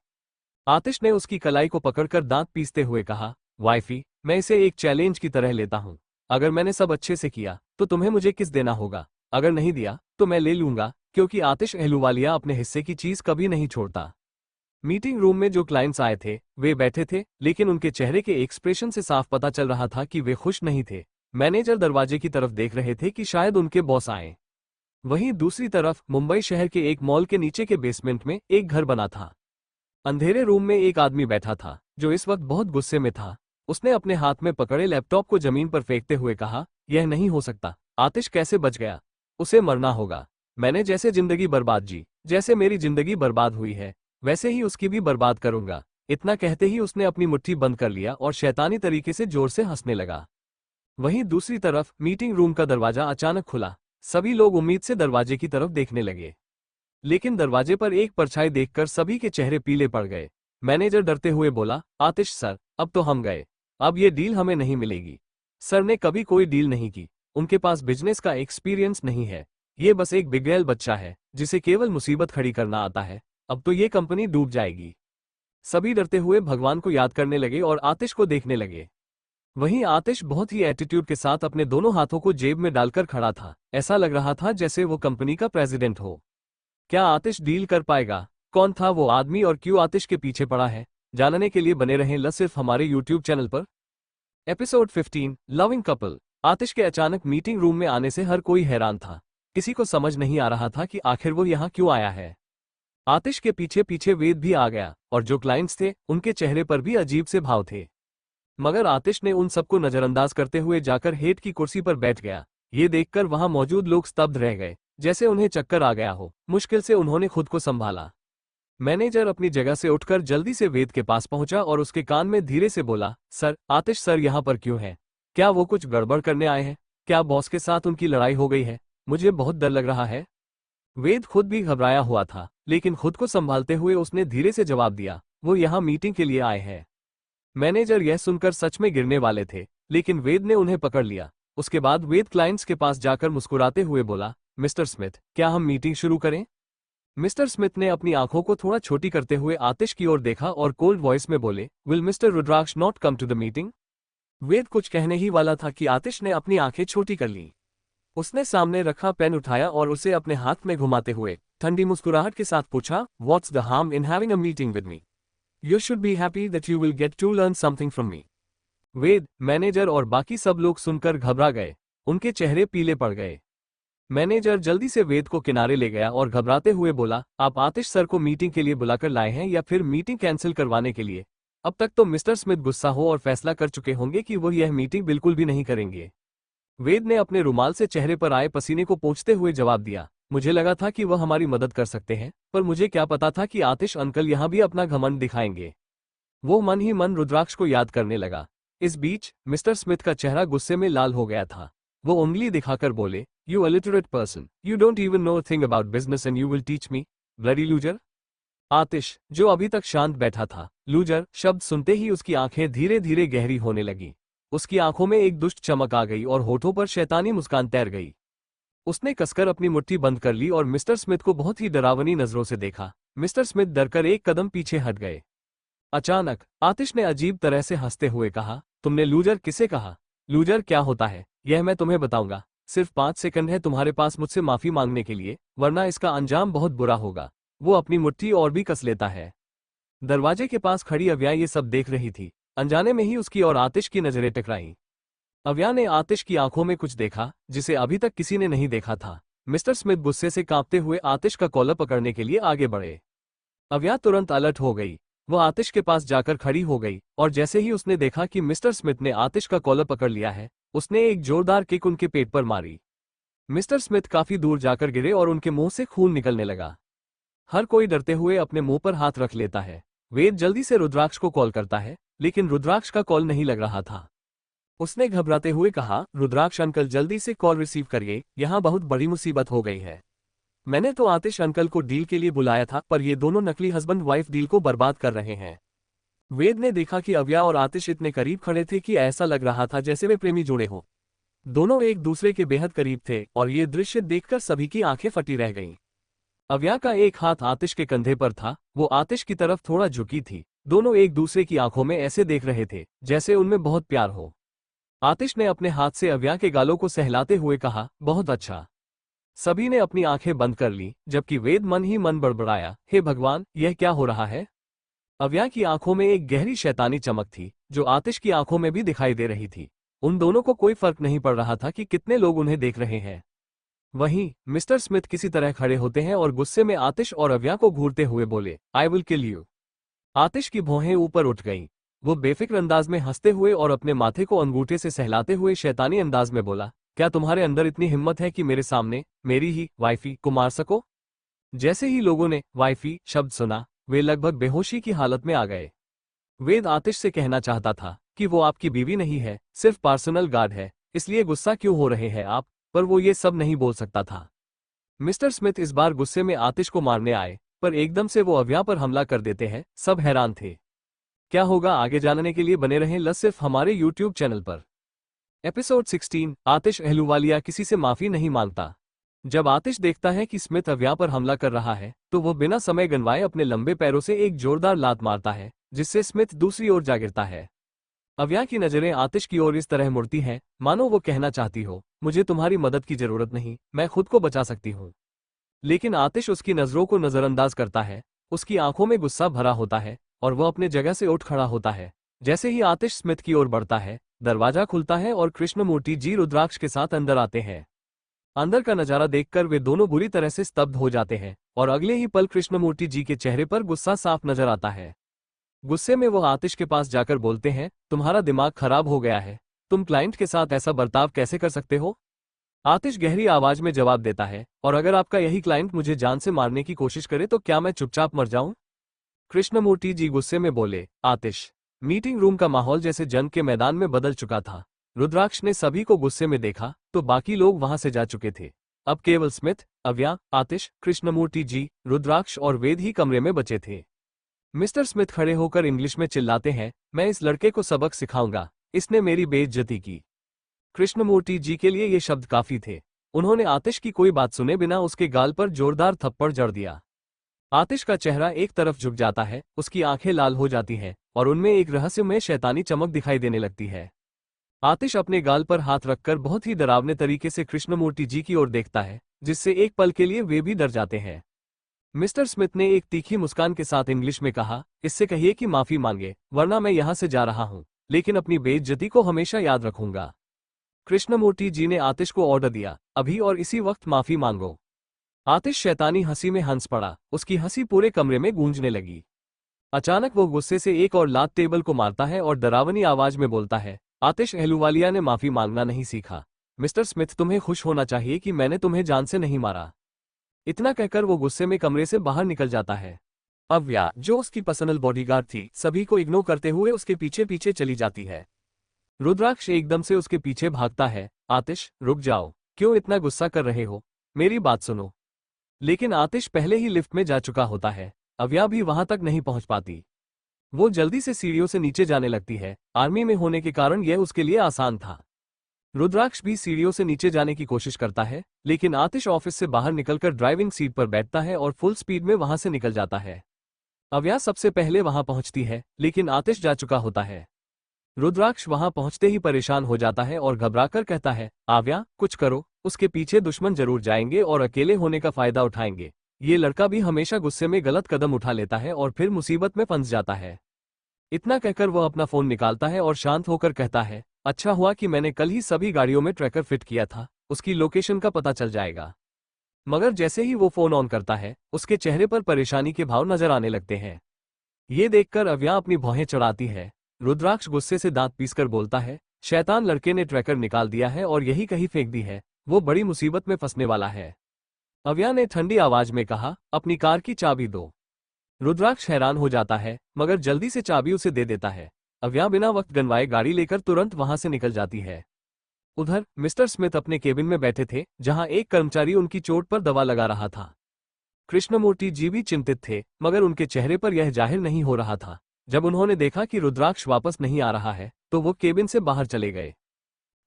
Speaker 1: आतिश ने उसकी कलाई को पकड़कर दांत पीसते हुए कहा, वाइफी मैं इसे एक चैलेंज की तरह लेता हूं। अगर मैंने सब अच्छे से किया तो तुम्हें मुझे किस देना होगा। अगर नहीं दिया तो मैं ले लूंगा, क्योंकि आतिश अहलूवालिया अपने हिस्से की चीज कभी नहीं छोड़ता। मीटिंग रूम में जो क्लाइंट्स आए थे वे बैठे थे, लेकिन उनके चेहरे के एक्सप्रेशन से साफ पता चल रहा था कि वे खुश नहीं थे। मैनेजर दरवाजे की तरफ देख रहे थे कि शायद उनके बॉस आए। वहीं दूसरी तरफ मुंबई शहर के एक मॉल के नीचे के बेसमेंट में एक घर बना था। अंधेरे रूम में एक आदमी बैठा था जो इस वक्त बहुत गुस्से में था। उसने अपने हाथ में पकड़े लैपटॉप को जमीन पर फेंकते हुए कहा, यह नहीं हो सकता। आतिश कैसे बच गया? उसे मरना होगा। मैंने जैसे जिंदगी बर्बाद जी, जैसे मेरी जिंदगी बर्बाद हुई है वैसे ही उसकी भी बर्बाद करूंगा। इतना कहते ही उसने अपनी मुट्ठी बंद कर लिया और शैतानी तरीके से जोर से हंसने लगा। वहीं दूसरी तरफ मीटिंग रूम का दरवाजा अचानक खुला। सभी लोग उम्मीद से दरवाजे की तरफ देखने लगे, लेकिन दरवाजे पर एक परछाई देखकर सभी के चेहरे पीले पड़ गए। मैनेजर डरते हुए बोला, आतिश सर, अब तो हम गए, अब ये डील हमें नहीं मिलेगी। सर ने कभी कोई डील नहीं की, उनके पास बिजनेस का एक्सपीरियंस नहीं है, ये बस एक बिगड़ैल बच्चा है जिसे केवल मुसीबत खड़ी करना आता है। अब तो ये कंपनी डूब जाएगी। सभी डरते हुए भगवान को याद करने लगे और आतिश को देखने लगे। वहीं आतिश बहुत ही एटीट्यूड के साथ अपने दोनों हाथों को जेब में डालकर खड़ा था। ऐसा लग रहा था जैसे वो कंपनी का प्रेसिडेंट हो। क्या आतिश डील कर पाएगा? कौन था वो आदमी और क्यों आतिश के पीछे पड़ा है? जानने के लिए बने रहें सिर्फ हमारे यूट्यूब चैनल पर। Episode 15 loving couple. आतिश के अचानक मीटिंग रूम में आने से हर कोई हैरान था। किसी को समझ नहीं आ रहा था कि आखिर वो यहाँ क्यों आया है। आतिश के पीछे पीछे वेद भी आ गया और जो क्लाइंट्स थे उनके चेहरे पर भी अजीब से भाव थे। मगर आतिश ने उन सबको नजरअंदाज करते हुए जाकर हेड की कुर्सी पर बैठ गया। ये देखकर वहां मौजूद लोग स्तब्ध रह गए, जैसे उन्हें चक्कर आ गया हो। मुश्किल से उन्होंने खुद को संभाला। मैनेजर अपनी जगह से उठकर जल्दी से वेद के पास पहुंचा और उसके कान में धीरे से बोला, सर, आतिश सर यहाँ पर क्यों है? क्या वो कुछ गड़बड़ करने आए हैं? क्या बॉस के साथ उनकी लड़ाई हो गई है? मुझे बहुत डर लग रहा है। वेद खुद भी घबराया हुआ था, लेकिन खुद को संभालते हुए उसने धीरे से जवाब दिया, वो यहाँ मीटिंग के लिए आए हैं। मैनेजर यह सुनकर सच में गिरने वाले थे, लेकिन वेद ने उन्हें पकड़ लिया। उसके बाद वेद क्लाइंट्स के पास जाकर मुस्कुराते हुए बोला, मिस्टर स्मिथ, क्या हम मीटिंग शुरू करें? मिस्टर स्मिथ ने अपनी आंखों को थोड़ा छोटी करते हुए आतिश की ओर देखा और कोल्ड वॉइस में बोले, will mister Rudraksh not come to the meeting? Ved कुछ कहने ही वाला था कि आतिश ने अपनी आंखें छोटी कर ली। उसने सामने रखा पेन उठाया और उसे अपने हाथ में घुमाते हुए ठंडी मुस्कुराहट के साथ पूछा, what's the harm in having a meeting with me? You should be happy that you will get to learn something from me. Ved, manager और बाकी सब लोग सुनकर घबरा गए। उनके चेहरे पीले पड़ गए। मैनेजर जल्दी से वेद को किनारे ले गया और घबराते हुए बोला, आप आतिश सर को मीटिंग के लिए बुलाकर लाए हैं या फिर मीटिंग कैंसिल करवाने के लिए? अब तक तो मिस्टर स्मिथ गुस्सा हो और फैसला कर चुके होंगे कि वो यह मीटिंग बिल्कुल भी नहीं करेंगे। वेद ने अपने रुमाल से चेहरे पर आए पसीने को पोंछते हुए जवाब दिया, मुझे लगा था कि वह हमारी मदद कर सकते हैं, पर मुझे क्या पता था कि आतिश अंकल यहाँ भी अपना घमंड दिखाएंगे। वो मन ही मन रुद्राक्ष को याद करने लगा। इस बीच मिस्टर स्मिथ का चेहरा गुस्से में लाल हो गया था। वो उंगली दिखाकर बोले, you illiterate person, you don't even nothing about business and you will teach me, bloody loser. Atish, जो अभी तक शांत बैठा था, लूजर शब्द सुनते ही उसकी आंखें धीरे धीरे गहरी होने लगी। उसकी आंखों में एक दुष्ट चमक आ गई और होठों पर शैतानी मुस्कान तैर गई। उसने कसकर अपनी मुट्ठी बंद कर ली और मिस्टर स्मिथ को बहुत ही डरावनी नजरों से देखा। मिस्टर स्मिथ डरकर एक कदम पीछे हट गए। अचानक आतिश ने अजीब तरह से हंसते हुए कहा, तुमने लूजर किसे कहा? लूजर क्या होता है यह मैं तुम्हें बताऊंगा। सिर्फ 5 सेकंड है तुम्हारे पास मुझसे माफी मांगने के लिए, वरना इसका अंजाम बहुत बुरा होगा। वो अपनी मुट्ठी और भी कस लेता है। दरवाजे के पास खड़ी अव्या ये सब देख रही थी। अनजाने में ही उसकी और आतिश की नजरें टकराईं। अव्या ने आतिश की आंखों में कुछ देखा जिसे अभी तक किसी ने नहीं देखा था। मिस्टर स्मिथ गुस्से से कांपते हुए आतिश का कॉलर पकड़ने के लिए आगे बढ़े। अव्या तुरंत अलर्ट हो गई। वह आतिश के पास जाकर खड़ी हो गई और जैसे ही उसने देखा कि मिस्टर स्मिथ ने आतिश का कॉलर पकड़ लिया है, उसने एक जोरदार किक उनके पेट पर मारी। मिस्टर स्मिथ काफी दूर जाकर गिरे और उनके मुंह से खून निकलने लगा। हर कोई डरते हुए अपने मुंह पर हाथ रख लेता है। वेद जल्दी से रुद्राक्ष को कॉल करता है, लेकिन रुद्राक्ष का कॉल नहीं लग रहा था। उसने घबराते हुए कहा, रुद्राक्ष अंकल जल्दी से कॉल रिसीव करिए, यहाँ बहुत बड़ी मुसीबत हो गई है। मैंने तो आतिश अंकल को डील के लिए बुलाया था, पर ये दोनों नकली हस्बैंड वाइफ डील को बर्बाद कर रहे हैं। वेद ने देखा कि अव्या और आतिश इतने करीब खड़े थे कि ऐसा लग रहा था जैसे वे प्रेमी जुड़े हों। दोनों एक दूसरे के बेहद करीब थे और ये दृश्य देखकर सभी की आंखें फटी रह गईं। अव्या का एक हाथ आतिश के कंधे पर था, वो आतिश की तरफ थोड़ा झुकी थी। दोनों एक दूसरे की आंखों में ऐसे देख रहे थे जैसे उनमें बहुत प्यार हो। आतिश ने अपने हाथ से अव्या के गालों को सहलाते हुए कहा, बहुत अच्छा। सभी ने अपनी आंखें बंद कर ली, जबकि वेद मन ही मन बड़बड़ाया, हे भगवान, यह क्या हो रहा है? अव्या की आंखों में एक गहरी शैतानी चमक थी, जो आतिश की आंखों में भी दिखाई दे रही थी। उन दोनों को कोई फर्क नहीं पड़ रहा था कि कितने लोग उन्हें देख रहे हैं। वहीं मिस्टर स्मिथ किसी तरह खड़े होते हैं और गुस्से में आतिश और अव्या को घूरते हुए बोले, आई विल किल यू। आतिश की भौहें ऊपर उठ गईं। वो बेफिक्र अंदाज में हंसते हुए और अपने माथे को अंगूठे से सहलाते हुए शैतानी अंदाज में बोला, क्या तुम्हारे अंदर इतनी हिम्मत है कि मेरे सामने मेरी ही वाइफी को मार सको? जैसे ही लोगों ने वाईफी शब्द सुना, वे लगभग बेहोशी की हालत में आ गए। वेद आतिश से कहना चाहता था कि वो आपकी बीवी नहीं है, सिर्फ पर्सनल गार्ड है, इसलिए गुस्सा क्यों हो रहे हैं आप, पर वो ये सब नहीं बोल सकता था। मिस्टर स्मिथ इस बार गुस्से में आतिश को मारने आए, पर एकदम से वो अव्या पर हमला कर देते हैं। सब हैरान थे। क्या होगा आगे जानने के लिए बने रहें सिर्फ हमारे यूट्यूब चैनल पर। एपिसोड 16, आतिश अहलूवालिया किसी से माफी नहीं मांगता। जब आतिश देखता है कि स्मिथ अव्या पर हमला कर रहा है, तो वो बिना समय गंवाए अपने लंबे पैरों से एक जोरदार लात मारता है, जिससे स्मिथ दूसरी ओर जा गिरता है। अव्या की नजरें आतिश की ओर इस तरह मुड़ती हैं, मानो वो कहना चाहती हो, मुझे तुम्हारी मदद की जरूरत नहीं, मैं खुद को बचा सकती हूँ। लेकिन आतिश उसकी नजरों को नजरअंदाज करता है। उसकी आंखों में गुस्सा भरा होता है और वह अपने जगह से उठ खड़ा होता है। जैसे ही आतिश स्मिथ की ओर बढ़ता है, दरवाजा खुलता है और कृष्णमूर्ति जी रुद्राक्ष के साथ अंदर आते हैं। अंदर का नजारा देखकर वे दोनों बुरी तरह से स्तब्ध हो जाते हैं और अगले ही पल कृष्णमूर्ति जी के चेहरे पर गुस्सा साफ नजर आता है। गुस्से में वो आतिश के पास जाकर बोलते हैं, तुम्हारा दिमाग खराब हो गया है, तुम क्लाइंट के साथ ऐसा बर्ताव कैसे कर सकते हो? आतिश गहरी आवाज में जवाब देता है, और अगर आपका यही क्लाइंट मुझे जान से मारने की कोशिश करे तो क्या मैं चुपचाप मर जाऊं? कृष्णमूर्ति जी गुस्से में बोले, आतिश। मीटिंग रूम का माहौल जैसे जंग के मैदान में बदल चुका था। रुद्राक्ष ने सभी को गुस्से में देखा तो बाकी लोग वहां से जा चुके थे। अब केवल स्मिथ, अव्या, आतिश, कृष्णमूर्ति जी, रुद्राक्ष और वेद ही कमरे में बचे थे। मिस्टर स्मिथ खड़े होकर इंग्लिश में चिल्लाते हैं, मैं इस लड़के को सबक सिखाऊंगा, इसने मेरी बेइज्जती की। कृष्णमूर्ति जी के लिए ये शब्द काफी थे। उन्होंने आतिश की कोई बात सुने बिना उसके गाल पर जोरदार थप्पड़ जड़ दिया। आतिश का चेहरा एक तरफ झुक जाता है, उसकी आंखें लाल हो जाती हैं और उनमें एक रहस्यमय शैतानी चमक दिखाई देने लगती है। आतिश अपने गाल पर हाथ रखकर बहुत ही डरावने तरीके से कृष्णमूर्ति जी की ओर देखता है, जिससे एक पल के लिए वे भी डर जाते हैं। मिस्टर स्मिथ ने एक तीखी मुस्कान के साथ इंग्लिश में कहा, इससे कहिए कि माफी मांगे, वरना मैं यहां से जा रहा हूं, लेकिन अपनी बेइज्जती को हमेशा याद रखूंगा। कृष्णमूर्ति जी ने आतिश को ऑर्डर दिया, अभी और इसी वक्त माफी मांगो। आतिश शैतानी हंसी में हंस पड़ा, उसकी हंसी पूरे कमरे में गूंजने लगी। अचानक वो गुस्से से एक और लात टेबल को मारता है और डरावनी आवाज में बोलता है, आतिश अहलूवालिया ने माफी मांगना नहीं सीखा। मिस्टर स्मिथ, तुम्हें खुश होना चाहिए कि मैंने तुम्हें जान से नहीं मारा। इतना कहकर वो गुस्से में कमरे से बाहर निकल जाता है। अव्या, जो उसकी पर्सनल बॉडीगार्ड थी, सभी को इग्नोर करते हुए उसके पीछे पीछे चली जाती है। रुद्राक्ष एकदम से उसके पीछे भागता है, आतिश रुक जाओ, क्यों इतना गुस्सा कर रहे हो, मेरी बात सुनो। लेकिन आतिश पहले ही लिफ्ट में जा चुका होता है। अव्या भी वहां तक नहीं पहुंच पाती। वो जल्दी से सीढ़ियों से नीचे जाने लगती है। आर्मी में होने के कारण यह उसके लिए आसान था। रुद्राक्ष भी सीढ़ियों से नीचे जाने की कोशिश करता है, लेकिन आतिश ऑफिस से बाहर निकलकर ड्राइविंग सीट पर बैठता है और फुल स्पीड में वहां से निकल जाता है। अव्या सबसे पहले वहां पहुंचती है, लेकिन आतिश जा चुका होता है। रुद्राक्ष वहां पहुंचते ही परेशान हो जाता है और घबराकर कहता है, आव्या कुछ करो, उसके पीछे दुश्मन जरूर जाएंगे और अकेले होने का फायदा उठाएंगे। ये लड़का भी हमेशा गुस्से में गलत कदम उठा लेता है और फिर मुसीबत में फंस जाता है। इतना कहकर वह अपना फोन निकालता है और शांत होकर कहता है, अच्छा हुआ कि मैंने कल ही सभी गाड़ियों में ट्रैकर फिट किया था, उसकी लोकेशन का पता चल जाएगा। मगर जैसे ही वो फोन ऑन करता है, उसके चेहरे पर परेशानी के भाव नजर आने लगते हैं। ये देखकर अव्या अपनी भौहें चढ़ाती है। रुद्राक्ष गुस्से से दांत पीसकर बोलता है, शैतान लड़के ने ट्रैकर निकाल दिया है और यही कहीं फेंक दी है, वो बड़ी मुसीबत में फंसने वाला है। अव्या ने ठंडी आवाज में कहा, अपनी कार की चाबी दो। रुद्राक्ष हैरान हो जाता है, मगर जल्दी से चाबी उसे दे देता है। अव्या बिना वक्त गंवाए गाड़ी लेकर तुरंत वहां से निकल जाती है। उधर मिस्टर स्मिथ अपने केबिन में बैठे थे, जहां एक कर्मचारी उनकी चोट पर दवा लगा रहा था। कृष्णमूर्ति जी भी चिंतित थे, मगर उनके चेहरे पर यह जाहिर नहीं हो रहा था। जब उन्होंने देखा कि रुद्राक्ष वापस नहीं आ रहा है, तो वो केबिन से बाहर चले गए।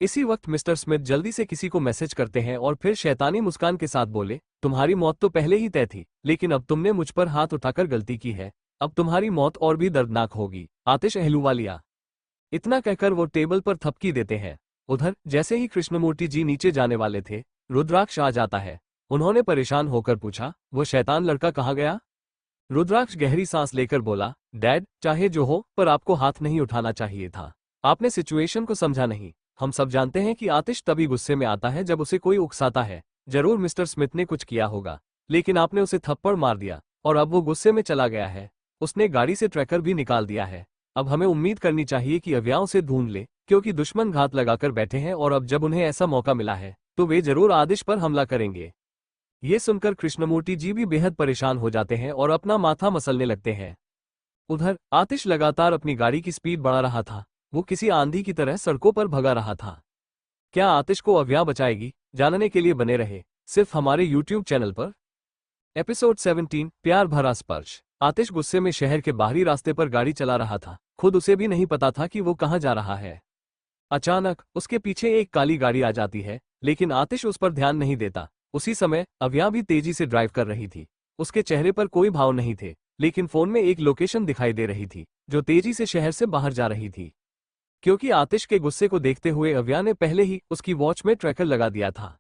Speaker 1: इसी वक्त मिस्टर स्मिथ जल्दी से किसी को मैसेज करते हैं और फिर शैतानी मुस्कान के साथ बोले, तुम्हारी मौत तो पहले ही तय थी, लेकिन अब तुमने मुझ पर हाथ उठाकर गलती की है, अब तुम्हारी मौत और भी दर्दनाक होगी, आतिश अहलूवालिया। इतना कहकर वो टेबल पर थपकी देते हैं। उधर जैसे ही कृष्णमूर्ति जी नीचे जाने वाले थे, रुद्राक्ष आ जाता है। उन्होंने परेशान होकर पूछा, वो शैतान लड़का कहाँ गया? रुद्राक्ष गहरी सांस लेकर बोला, डैड, चाहे जो हो, पर आपको हाथ नहीं उठाना चाहिए था। आपने सिचुएशन को समझा नहीं। हम सब जानते हैं कि आतिश तभी गुस्से में आता है जब उसे कोई उकसाता है। जरूर मिस्टर स्मिथ ने कुछ किया होगा, लेकिन आपने उसे थप्पड़ मार दिया और अब वो गुस्से में चला गया है। उसने गाड़ी से ट्रैकर भी निकाल दिया है। अब हमें उम्मीद करनी चाहिए कि अव्या उसे ढूंढ ले, क्योंकि दुश्मन घात लगाकर बैठे हैं और अब जब उन्हें ऐसा मौका मिला है, तो वे जरूर आतिश पर हमला करेंगे। ये सुनकर कृष्णमूर्ति जी भी बेहद परेशान हो जाते हैं और अपना माथा मसलने लगते हैं। उधर आतिश लगातार अपनी गाड़ी की स्पीड बढ़ा रहा था। वो किसी आंधी की तरह सड़कों पर भगा रहा था। क्या आतिश को अव्या बचाएगी? जानने के लिए बने रहे सिर्फ हमारे YouTube चैनल पर। एपिसोड 17 प्यार भरा स्पर्श। आतिश गुस्से में शहर के बाहरी रास्ते पर गाड़ी चला रहा था। खुद उसे भी नहीं पता था कि वो कहाँ जा रहा है। अचानक उसके पीछे एक काली गाड़ी आ जाती है, लेकिन आतिश उस पर ध्यान नहीं देता। उसी समय अव्या भी तेजी से ड्राइव कर रही थी। उसके चेहरे पर कोई भाव नहीं थे, लेकिन फोन में एक लोकेशन दिखाई दे रही थी जो तेजी से शहर से बाहर जा रही थी। क्योंकि आतिश के गुस्से को देखते हुए अव्या ने पहले ही उसकी वॉच में ट्रैकर लगा दिया था।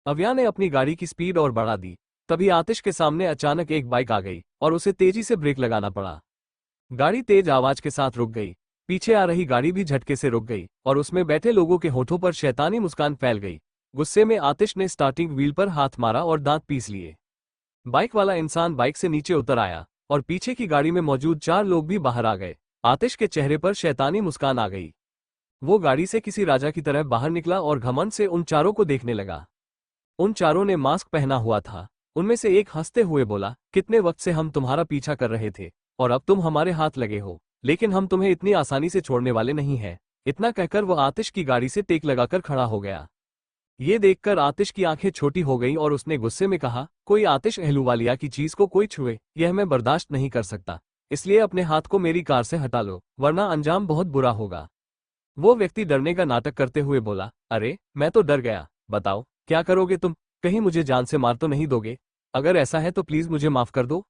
Speaker 1: अव्या ने अपनी गाड़ी की स्पीड और बढ़ा दी। तभी आतिश के सामने अचानक एक बाइक आ गई और उसे तेजी से ब्रेक लगाना पड़ा। गाड़ी तेज आवाज के साथ रुक गई। पीछे आ रही गाड़ी भी झटके से रुक गई और उसमें बैठे लोगों के होठों पर शैतानी मुस्कान फैल गई। गुस्से में आतिश ने स्टार्टिंग व्हील पर हाथ मारा और दांत पीस लिए। बाइक वाला इंसान बाइक से नीचे उतर आया और पीछे की गाड़ी में मौजूद 4 लोग भी बाहर आ गए। आतिश के चेहरे पर शैतानी मुस्कान आ गई। वो गाड़ी से किसी राजा की तरह बाहर निकला और घमंड से उन चारों को देखने लगा। उन चारों ने मास्क पहना हुआ था। उनमें से एक हंसते हुए बोला, कितने वक्त से हम तुम्हारा पीछा कर रहे थे और अब तुम हमारे हाथ लगे हो, लेकिन हम तुम्हें इतनी आसानी से छोड़ने वाले नहीं हैं। इतना कहकर वो आतिश की गाड़ी से टेक लगाकर खड़ा हो गया। ये देखकर आतिश की आंखें छोटी हो गईं और उसने गुस्से में कहा, कोई आतिश अहलूवालिया की चीज को कोई छुए, यह मैं बर्दाश्त नहीं कर सकता। इसलिए अपने हाथ को मेरी कार से हटा लो, वरना अंजाम बहुत बुरा होगा। वो व्यक्ति डरने का नाटक करते हुए बोला, अरे मैं तो डर गया। बताओ क्या करोगे तुम? कहीं मुझे जान से मार तो नहीं दोगे? अगर ऐसा है तो प्लीज मुझे माफ कर दो।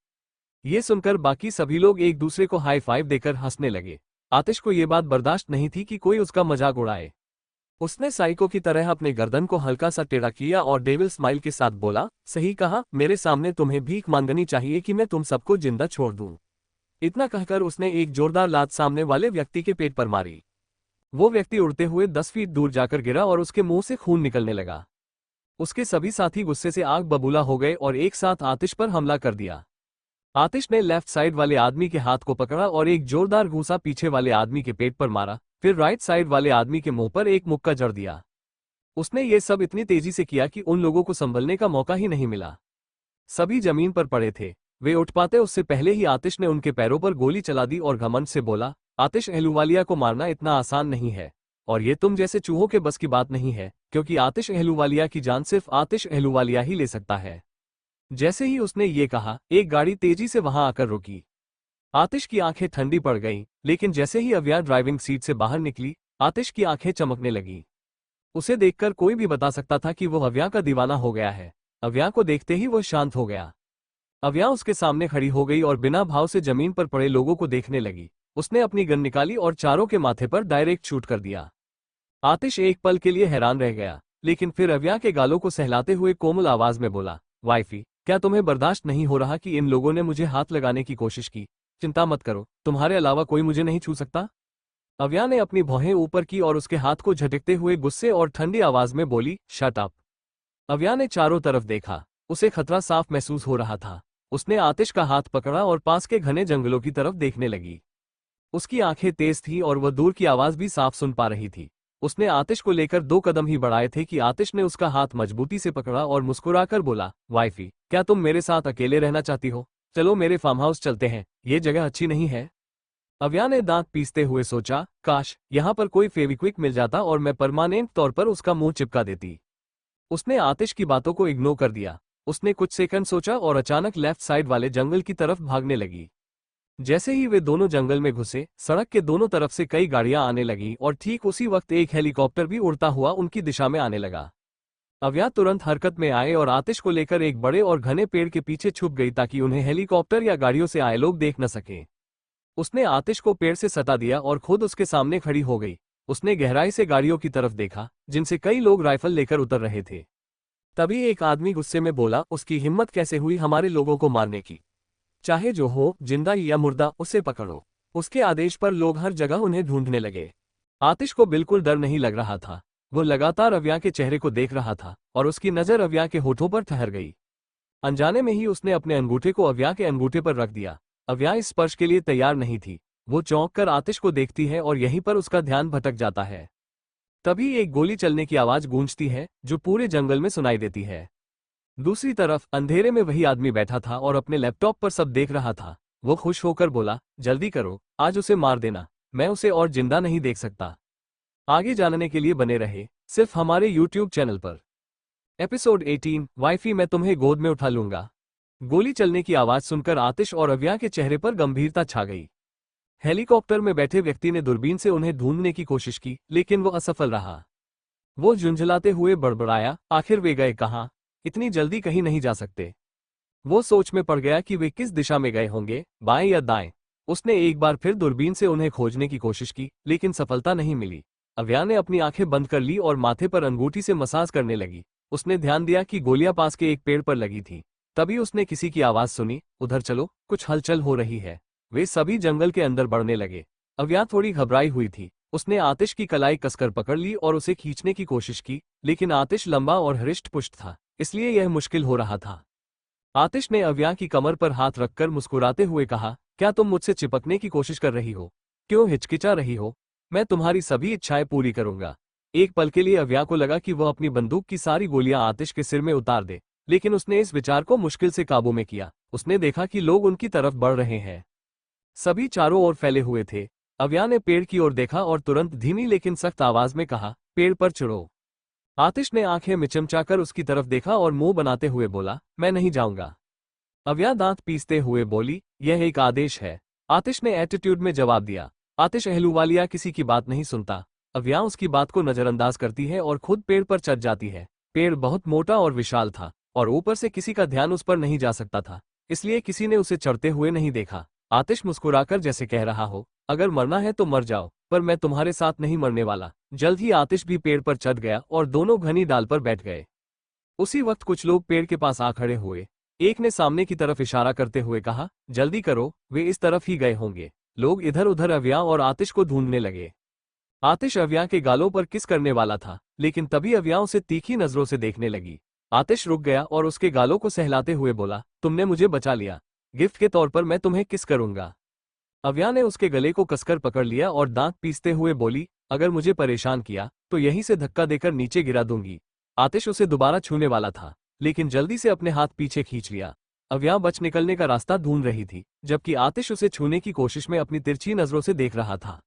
Speaker 1: ये सुनकर बाकी सभी लोग एक दूसरे को हाई फाइव देकर हंसने लगे। आतिश को ये बात बर्दाश्त नहीं थी कि कोई उसका मजाक उड़ाए। उसने साइको की तरह अपने गर्दन को हल्का सा टेढ़ा किया और डेविल स्माइल के साथ बोला, सही कहा, मेरे सामने तुम्हें भीख मांगनी चाहिए कि मैं तुम सबको जिंदा छोड़ दूं। इतना कहकर उसने एक जोरदार लात सामने वाले व्यक्ति के पेट पर मारी। वो व्यक्ति उड़ते हुए 10 फीट दूर जाकर गिरा और उसके मुंह से खून निकलने लगा। उसके सभी साथी गुस्से से आग बबूला हो गए और एक साथ आतिश पर हमला कर दिया। आतिश ने लेफ्ट साइड वाले आदमी के हाथ को पकड़ा और एक जोरदार घूंसा पीछे वाले आदमी के पेट पर मारा, फिर राइट साइड वाले आदमी के मुंह पर एक मुक्का जड़ दिया। उसने ये सब इतनी तेजी से किया कि उन लोगों को संभलने का मौका ही नहीं मिला। सभी जमीन पर पड़े थे। वे उठ पाते उससे पहले ही आतिश ने उनके पैरों पर गोली चला दी और घमंड से बोला, आतिश अहलूवालिया को मारना इतना आसान नहीं है और ये तुम जैसे चूहों के बस की बात नहीं है, क्योंकि आतिश अहलूवालिया की जान सिर्फ आतिश अहलूवालिया ही ले सकता है। जैसे ही उसने ये कहा, एक गाड़ी तेजी से वहां आकर रुकी। आतिश की आंखें ठंडी पड़ गईं, लेकिन जैसे ही अव्या ड्राइविंग सीट से बाहर निकली, आतिश की आंखें चमकने लगीं। उसे देखकर कोई भी बता सकता था कि वो अव्या का दीवाना हो गया है। अव्या को देखते ही वो शांत हो गया। अव्या उसके सामने खड़ी हो गई और बिना भाव से जमीन पर पड़े लोगों को देखने लगी। उसने अपनी गन निकाली और चारों के माथे पर डायरेक्ट शूट कर दिया। आतिश एक पल के लिए हैरान रह गया, लेकिन फिर अव्या के गालों को सहलाते हुए कोमल आवाज में बोला, वाइफी, क्या तुम्हें बर्दाश्त नहीं हो रहा कि इन लोगों ने मुझे हाथ लगाने की कोशिश की? चिंता मत करो, तुम्हारे अलावा कोई मुझे नहीं छू सकता। अव्या ने अपनी भौहें ऊपर की और उसके हाथ को झटकते हुए गुस्से और ठंडी आवाज में बोली, शट अप। अव्या ने चारों तरफ देखा। उसे खतरा साफ महसूस हो रहा था। उसने आतिश का हाथ पकड़ा और पास के घने जंगलों की तरफ देखने लगी। उसकी आंखें तेज थीं और वह दूर की आवाज भी साफ सुन पा रही थी। उसने आतिश को लेकर 2 कदम ही बढ़ाए थे कि आतिश ने उसका हाथ मजबूती से पकड़ा और मुस्कुराकर बोला, वाइफी, क्या तुम मेरे साथ अकेले रहना चाहती हो? चलो मेरे फार्म हाउस चलते हैं, ये जगह अच्छी नहीं है। अव्या ने दांत पीसते हुए सोचा, काश यहाँ पर कोई फेविक्विक मिल जाता और मैं परमानेंट तौर पर उसका मुंह चिपका देती। उसने आतिश की बातों को इग्नोर कर दिया। उसने कुछ सेकंड सोचा और अचानक लेफ्ट साइड वाले जंगल की तरफ भागने लगी। जैसे ही वे दोनों जंगल में घुसे, सड़क के दोनों तरफ से कई गाड़ियां आने लगीं और ठीक उसी वक्त एक हेलीकॉप्टर भी उड़ता हुआ उनकी दिशा में आने लगा। अव्या तुरंत हरकत में आए और आतिश को लेकर एक बड़े और घने पेड़ के पीछे छुप गई ताकि उन्हें हेलीकॉप्टर या गाड़ियों से आए लोग देख न सकें। उसने आतिश को पेड़ से सटा दिया और खुद उसके सामने खड़ी हो गई। उसने गहराई से गाड़ियों की तरफ देखा, जिनसे कई लोग राइफल लेकर उतर रहे थे। तभी एक आदमी गुस्से में बोला, उसकी हिम्मत कैसे हुई हमारे लोगों को मारने की? चाहे जो हो, जिंदा या मुर्दा, उसे पकड़ो। उसके आदेश पर लोग हर जगह उन्हें ढूंढने लगे। आतिश को बिल्कुल डर नहीं लग रहा था। वो लगातार अव्या के चेहरे को देख रहा था और उसकी नजर अव्या के होठों पर ठहर गई। अनजाने में ही उसने अपने अंगूठे को अव्या के अंगूठे पर रख दिया। अव्या इस स्पर्श के लिए तैयार नहीं थी। वो चौंक कर आतिश को देखती है और यहीं पर उसका ध्यान भटक जाता है। तभी एक गोली चलने की आवाज गूंजती है, जो पूरे जंगल में सुनाई देती है। दूसरी तरफ अंधेरे में वही आदमी बैठा था और अपने लैपटॉप पर सब देख रहा था। वो खुश होकर बोला, जल्दी करो, आज उसे मार देना, मैं उसे और जिंदा नहीं देख सकता। आगे जानने के लिए बने रहे सिर्फ हमारे YouTube चैनल पर। एपिसोड 18, वाइफी मैं तुम्हें गोद में उठा लूंगा। गोली चलने की आवाज सुनकर आतिश और अव्या के चेहरे पर गंभीरता छा गई। हेलीकॉप्टर में बैठे व्यक्ति ने दूरबीन से उन्हें ढूंढने की कोशिश की, लेकिन वो असफल रहा। वो झुंझलाते हुए बड़बड़ाया, आखिर वे गए कहाँ? इतनी जल्दी कहीं नहीं जा सकते। वो सोच में पड़ गया कि वे किस दिशा में गए होंगे, बाएं या दाएं। उसने एक बार फिर दूरबीन से उन्हें खोजने की कोशिश की, लेकिन सफलता नहीं मिली। अव्या ने अपनी आंखें बंद कर ली और माथे पर अंगूठी से मसाज करने लगी। उसने ध्यान दिया कि गोलियां पास के एक पेड़ पर लगी थी। तभी उसने किसी की आवाज सुनी, उधर चलो, कुछ हलचल हो रही है। वे सभी जंगल के अंदर बढ़ने लगे। अव्या थोड़ी घबराई हुई थी। उसने आतिश की कलाई कसकर पकड़ ली और उसे खींचने की कोशिश की, लेकिन आतिश लंबा और हृष्ट-पुष्ट था, इसलिए यह मुश्किल हो रहा था। आतिश ने अव्या की कमर पर हाथ रखकर मुस्कुराते हुए कहा, क्या तुम मुझसे चिपकने की कोशिश कर रही हो? क्यों हिचकिचा रही हो? मैं तुम्हारी सभी इच्छाएं पूरी करूंगा। एक पल के लिए अव्या को लगा कि वह अपनी बंदूक की सारी गोलियां आतिश के सिर में उतार दे, लेकिन उसने इस विचार को मुश्किल से काबू में किया। उसने देखा कि लोग उनकी तरफ बढ़ रहे हैं। सभी चारों ओर फैले हुए थे। अव्या ने पेड़ की ओर देखा और तुरंत धीमी लेकिन सख्त आवाज में कहा, पेड़ पर चढ़ो। आतिश ने आंखें मिचमचाकर उसकी तरफ देखा और मुंह बनाते हुए बोला, मैं नहीं जाऊंगा। अव्या दांत पीसते हुए बोली, यह एक आदेश है। आतिश ने एटीट्यूड में जवाब दिया। आतिश अहलूवालिया किसी की बात नहीं सुनता। अव्या उसकी बात को नजरअंदाज करती है और खुद पेड़ पर चढ़ जाती है। पेड़ बहुत मोटा और विशाल था और ऊपर से किसी का ध्यान उस पर नहीं जा सकता था, इसलिए किसी ने उसे चढ़ते हुए नहीं देखा। आतिश मुस्कुराकर जैसे कह रहा हो, अगर मरना है तो मर जाओ, पर मैं तुम्हारे साथ नहीं मरने वाला। जल्द ही आतिश भी पेड़ पर चढ़ गया और दोनों घनी डाल पर बैठ गए। उसी वक्त कुछ लोग पेड़ के पास आ खड़े हुए। एक ने सामने की तरफ इशारा करते हुए कहा, जल्दी करो, वे इस तरफ ही गए होंगे। लोग इधर उधर अव्या और आतिश को ढूंढने लगे। आतिश अव्या के गालों पर किस करने वाला था, लेकिन तभी अव्या उसे तीखी नजरों से देखने लगी। आतिश रुक गया और उसके गालों को सहलाते हुए बोला, तुमने मुझे बचा लिया, गिफ्ट के तौर पर मैं तुम्हें किस करूंगा। अव्या ने उसके गले को कसकर पकड़ लिया और दांत पीसते हुए बोली, अगर मुझे परेशान किया तो यहीं से धक्का देकर नीचे गिरा दूंगी। आतिश उसे दोबारा छूने वाला था, लेकिन जल्दी से अपने हाथ पीछे खींच लिया। अव्या बच निकलने का रास्ता ढूंढ रही थी, जबकि आतिश उसे छूने की कोशिश में अपनी तिरछी नजरों से देख रहा था।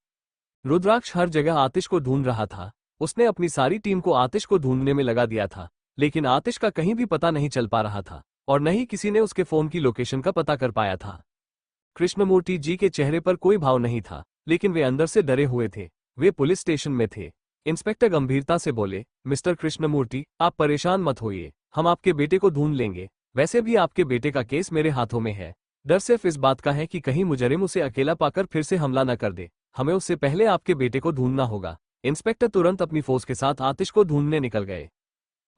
Speaker 1: रुद्राक्ष हर जगह आतिश को ढूंढ रहा था। उसने अपनी सारी टीम को आतिश को ढूंढने में लगा दिया था, लेकिन आतिश का कहीं भी पता नहीं चल पा रहा था और न ही किसी ने उसके फोन की लोकेशन का पता कर पाया था। कृष्णमूर्ति जी के चेहरे पर कोई भाव नहीं था, लेकिन वे अंदर से डरे हुए थे। वे पुलिस स्टेशन में थे। इंस्पेक्टर गंभीरता से बोले, मिस्टर कृष्णमूर्ति, आप परेशान मत होइए, हम आपके बेटे को ढूंढ लेंगे। वैसे भी आपके बेटे का केस मेरे हाथों में है। डर सिर्फ इस बात का है कि कहीं मुजरिम उसे अकेला पाकर फिर से हमला न कर दे। हमें उससे पहले आपके बेटे को ढूंढना होगा। इंस्पेक्टर तुरंत अपनी फोर्स के साथ आतिश को ढूंढने निकल गए।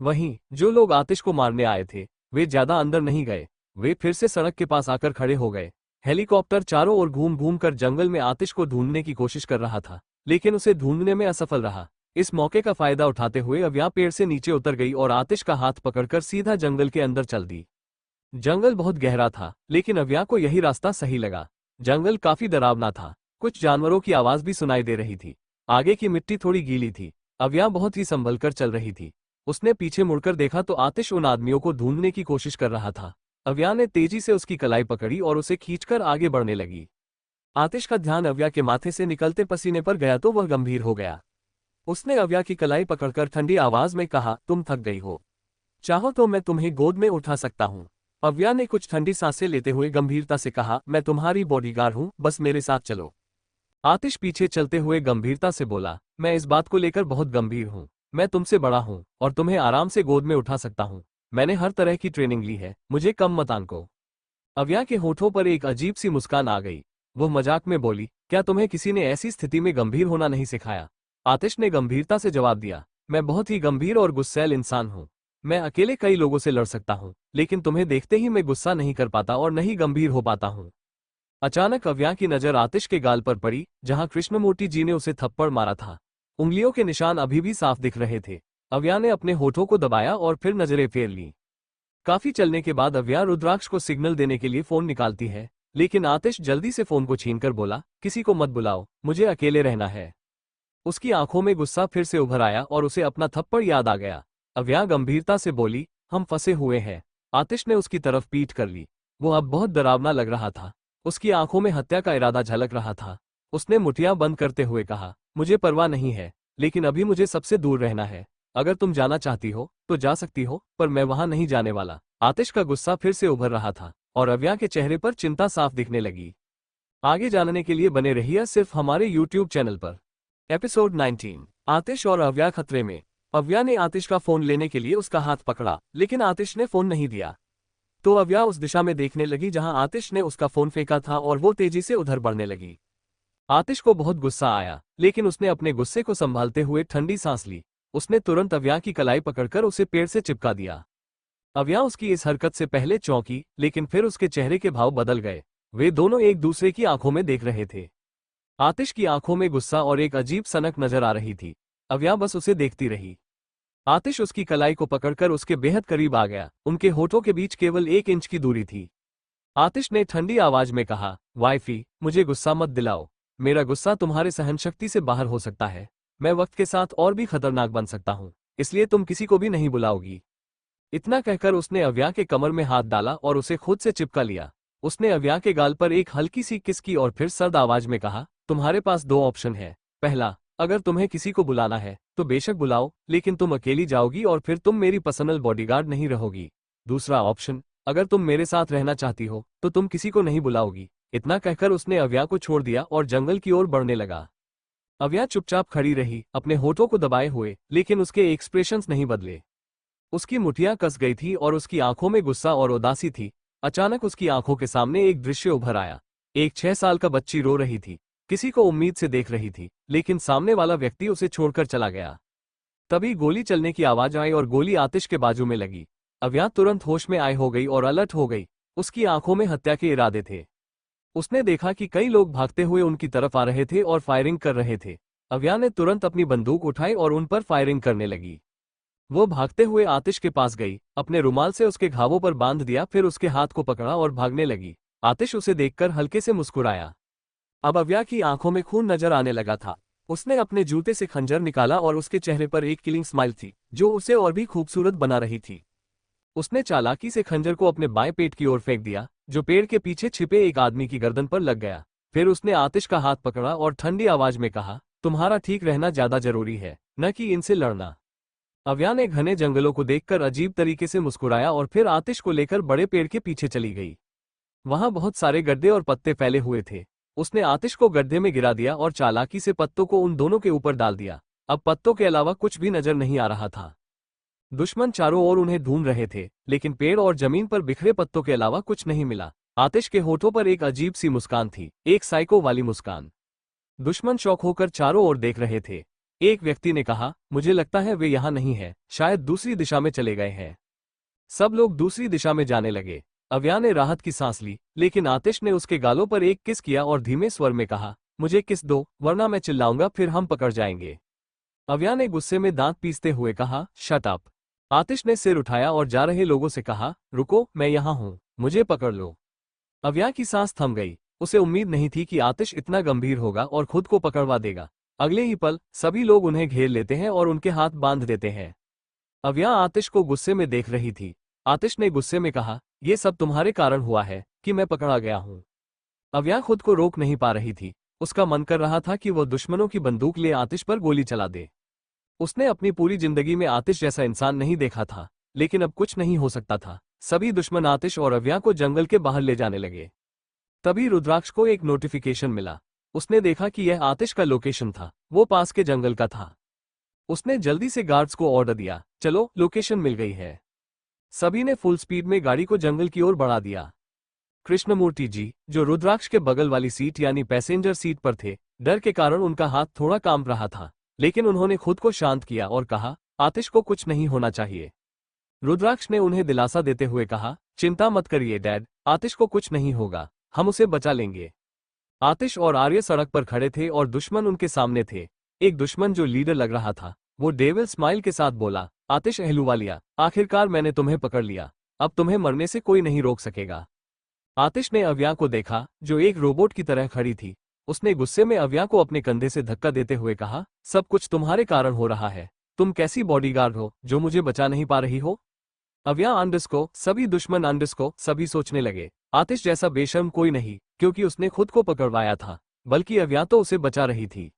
Speaker 1: वहीं जो लोग आतिश को मारने आए थे, वे ज्यादा अंदर नहीं गए। वे फिर से सड़क के पास आकर खड़े हो गए। हेलीकॉप्टर चारों ओर घूम घूम कर जंगल में आतिश को ढूंढने की कोशिश कर रहा था, लेकिन उसे ढूंढने में असफल रहा। इस मौके का फायदा उठाते हुए अव्या पेड़ से नीचे उतर गई और आतिश का हाथ पकड़कर सीधा जंगल के अंदर चल दी। जंगल बहुत गहरा था, लेकिन अव्या को यही रास्ता सही लगा। जंगल काफी डरावना था, कुछ जानवरों की आवाज भी सुनाई दे रही थी। आगे की मिट्टी थोड़ी गीली थी। अव्या बहुत ही संभल कर चल रही थी। उसने पीछे मुड़कर देखा तो आतिश उन आदमियों को ढूंढने की कोशिश कर रहा था। अव्या ने तेजी से उसकी कलाई पकड़ी और उसे खींचकर आगे बढ़ने लगी। आतिश का ध्यान अव्या के माथे से निकलते पसीने पर गया तो वह गंभीर हो गया। उसने अव्या की कलाई पकड़कर ठंडी आवाज में कहा, तुम थक गई हो, चाहो तो मैं तुम्हें गोद में उठा सकता हूँ। अव्या ने कुछ ठंडी सांसें लेते हुए गंभीरता से कहा, मैं तुम्हारी बॉडीगार्ड हूँ, बस मेरे साथ चलो। आतिश पीछे चलते हुए गंभीरता से बोला, मैं इस बात को लेकर बहुत गंभीर हूँ। मैं तुमसे बड़ा हूँ और तुम्हें आराम से गोद में उठा सकता हूँ। मैंने हर तरह की ट्रेनिंग ली है, मुझे कम मत आंको। अव्या के होठों पर एक अजीब सी मुस्कान आ गई। वो मजाक में बोली, क्या तुम्हें किसी ने ऐसी स्थिति में गंभीर होना नहीं सिखाया? आतिश ने गंभीरता से जवाब दिया, मैं बहुत ही गंभीर और गुस्सैल इंसान हूँ। मैं अकेले कई लोगों से लड़ सकता हूँ, लेकिन तुम्हें देखते ही मैं गुस्सा नहीं कर पाता और नहीं गंभीर हो पाता हूँ। अचानक अव्या की नजर आतिश के गाल पर पड़ी, जहां कृष्णमूर्ति जी ने उसे थप्पड़ मारा था। उंगलियों के निशान अभी भी साफ दिख रहे थे। अव्या ने अपने होठों को दबाया और फिर नजरें फेर लीं। काफी चलने के बाद अव्या रुद्राक्ष को सिग्नल देने के लिए फोन निकालती है, लेकिन आतिश जल्दी से फोन को छीनकर बोला, किसी को मत बुलाओ, मुझे अकेले रहना है। उसकी आंखों में गुस्सा फिर से उभर आया और उसे अपना थप्पड़ याद आ गया। अव्या गंभीरता से बोली, हम फंसे हुए हैं। आतिश ने उसकी तरफ पीठ कर ली। वो अब बहुत डरावना लग रहा था। उसकी आंखों में हत्या का इरादा झलक रहा था। उसने मुठियां बंद करते हुए कहा, मुझे परवाह नहीं है, लेकिन अभी मुझे सबसे दूर रहना है। अगर तुम जाना चाहती हो तो जा सकती हो, पर मैं वहां नहीं जाने वाला। आतिश का गुस्सा फिर से उभर रहा था और अव्या के चेहरे पर चिंता साफ दिखने लगी। आगे जानने के लिए बने रहिए सिर्फ हमारे YouTube चैनल पर। एपिसोड 19। आतिश और अव्या खतरे में। अव्या ने आतिश का फोन लेने के लिए उसका हाथ पकड़ा, लेकिन आतिश ने फोन नहीं दिया। तो अव्या उस दिशा में देखने लगी जहां आतिश ने उसका फोन फेंका था और वो तेजी से उधर बढ़ने लगी। आतिश को बहुत गुस्सा आया, लेकिन उसने अपने गुस्से को संभालते हुए ठंडी सांस ली। उसने तुरंत अव्या की कलाई पकड़कर उसे पेड़ से चिपका दिया। अव्या उसकी इस हरकत से पहले चौंकी, लेकिन फिर उसके चेहरे के भाव बदल गए। वे दोनों एक दूसरे की आंखों में देख रहे थे। आतिश की आंखों में गुस्सा और एक अजीब सनक नजर आ रही थी। अव्या बस उसे देखती रही। आतिश उसकी कलाई को पकड़कर उसके बेहद करीब आ गया। उनके होठों के बीच केवल 1 इंच की दूरी थी। आतिश ने ठंडी आवाज में कहा, वाइफी, मुझे गुस्सा मत दिलाओ। मेरा गुस्सा तुम्हारे सहनशक्ति से बाहर हो सकता है। मैं वक्त के साथ और भी खतरनाक बन सकता हूं, इसलिए तुम किसी को भी नहीं बुलाओगी। इतना कहकर उसने अव्या के कमर में हाथ डाला और उसे खुद से चिपका लिया। उसने अव्या के गाल पर एक हल्की सी किस की और फिर सर्द आवाज में कहा, तुम्हारे पास 2 ऑप्शन है। पहला, अगर तुम्हें किसी को बुलाना है तो बेशक बुलाओ, लेकिन तुम अकेली जाओगी और फिर तुम मेरी पर्सनल बॉडीगार्ड नहीं रहोगी। दूसरा ऑप्शन, अगर तुम मेरे साथ रहना चाहती हो तो तुम किसी को नहीं बुलाओगी। इतना कहकर उसने अव्या को छोड़ दिया और जंगल की ओर बढ़ने लगा। अव्या चुपचाप खड़ी रही, अपने होठों को दबाए हुए, लेकिन उसके एक्सप्रेशंस नहीं बदले। उसकी मुठियां कस गई थी और उसकी आंखों में गुस्सा और उदासी थी। अचानक उसकी आंखों के सामने एक दृश्य उभर आया। एक 6 साल का बच्ची रो रही थी, किसी को उम्मीद से देख रही थी, लेकिन सामने वाला व्यक्ति उसे छोड़कर चला गया। तभी गोली चलने की आवाज आई और गोली आतिश के बाजू में लगी। अव्या तुरंत होश में आए हो गई और अलर्ट हो गई। उसकी आंखों में हत्या के इरादे थे। उसने देखा कि कई लोग भागते हुए उनकी तरफ आ रहे थे और फायरिंग कर रहे थे। अव्या ने तुरंत अपनी बंदूक उठाई और उन पर फायरिंग करने लगी। वो भागते हुए आतिश के पास गई, अपने रुमाल से उसके घावों पर बांध दिया, फिर उसके हाथ को पकड़ा और भागने लगी। आतिश उसे देखकर हल्के से मुस्कुराया। अब अव्या की आंखों में खून नजर आने लगा था। उसने अपने जूते से खंजर निकाला और उसके चेहरे पर एक किलिंग स्माइल थी, जो उसे और भी खूबसूरत बना रही थी। उसने चालाकी से खंजर को अपने बाएं पेट की ओर फेंक दिया, जो पेड़ के पीछे छिपे एक आदमी की गर्दन पर लग गया। फिर उसने आतिश का हाथ पकड़ा और ठंडी आवाज में कहा, तुम्हारा ठीक रहना ज्यादा जरूरी है, न कि इनसे लड़ना। अव्या ने घने जंगलों को देखकर अजीब तरीके से मुस्कुराया और फिर आतिश को लेकर बड़े पेड़ के पीछे चली गई। वहां बहुत सारे गड्ढे और पत्ते फैले हुए थे। उसने आतिश को गड्ढे में गिरा दिया और चालाकी से पत्तों को उन दोनों के ऊपर डाल दिया। अब पत्तों के अलावा कुछ भी नजर नहीं आ रहा था। दुश्मन चारों ओर उन्हें ढूंढ रहे थे, लेकिन पेड़ और जमीन पर बिखरे पत्तों के अलावा कुछ नहीं मिला। आतिश के होठों पर एक अजीब सी मुस्कान थी, एक साइको वाली मुस्कान। दुश्मन शौक होकर चारों ओर देख रहे थे। एक व्यक्ति ने कहा, मुझे लगता है वे यहाँ नहीं है, शायद दूसरी दिशा में चले गए हैं। सब लोग दूसरी दिशा में जाने लगे। अव्या ने राहत की सांस ली, लेकिन आतिश ने उसके गालों पर एक किस किया और धीमे स्वर में कहा, मुझे किस दो, वरना मैं चिल्लाऊंगा, फिर हम पकड़ जाएंगे। अव्या ने गुस्से में दांत पीसते हुए कहा, शट अप। आतिश ने सिर उठाया और जा रहे लोगों से कहा, रुको, मैं यहाँ हूँ, मुझे पकड़ लो। अव्या की सांस थम गई। उसे उम्मीद नहीं थी कि आतिश इतना गंभीर होगा और खुद को पकड़वा देगा। अगले ही पल सभी लोग उन्हें घेर लेते हैं और उनके हाथ बांध देते हैं। अव्या आतिश को गुस्से में देख रही थी। आतिश ने गुस्से में कहा, ये सब तुम्हारे कारण हुआ है कि मैं पकड़ा गया हूँ। अव्या खुद को रोक नहीं पा रही थी। उसका मन कर रहा था कि वो दुश्मनों की बंदूक ले आतिश पर गोली चला दे। उसने अपनी पूरी जिंदगी में आतिश जैसा इंसान नहीं देखा था, लेकिन अब कुछ नहीं हो सकता था। सभी दुश्मन आतिश और अव्या को जंगल के बाहर ले जाने लगे। तभी रुद्राक्ष को एक नोटिफिकेशन मिला। उसने देखा कि यह आतिश का लोकेशन था। वो पास के जंगल का था। उसने जल्दी से गार्ड्स को ऑर्डर दिया, चलो, लोकेशन मिल गई है। सभी ने फुल स्पीड में गाड़ी को जंगल की ओर बढ़ा दिया। कृष्णमूर्ति जी, जो रुद्राक्ष के बगल वाली सीट यानी पैसेंजर सीट पर थे, डर के कारण उनका हाथ थोड़ा कांप रहा था, लेकिन उन्होंने खुद को शांत किया और कहा, आतिश को कुछ नहीं होना चाहिए। रुद्राक्ष ने उन्हें दिलासा देते हुए कहा, चिंता मत करिए डैड, आतिश को कुछ नहीं होगा, हम उसे बचा लेंगे। आतिश और आर्य सड़क पर खड़े थे और दुश्मन उनके सामने थे। एक दुश्मन जो लीडर लग रहा था, वो डेविल स्माइल के साथ बोला, आतिश अहलूवालिया, आखिरकार मैंने तुम्हें पकड़ लिया। अब तुम्हें मरने से कोई नहीं रोक सकेगा। आतिश ने अव्या को देखा, जो एक रोबोट की तरह खड़ी थी। उसने गुस्से में अव्या को अपने कंधे से धक्का देते हुए कहा, सब कुछ तुम्हारे कारण हो रहा है। तुम कैसी बॉडीगार्ड हो जो मुझे बचा नहीं पा रही हो? अव्या अंडरस्को सभी दुश्मन अंडरस्को सभी सोचने लगे, आतिश जैसा बेशर्म कोई नहीं, क्योंकि उसने खुद को पकड़वाया था, बल्कि अव्या तो उसे बचा रही थी।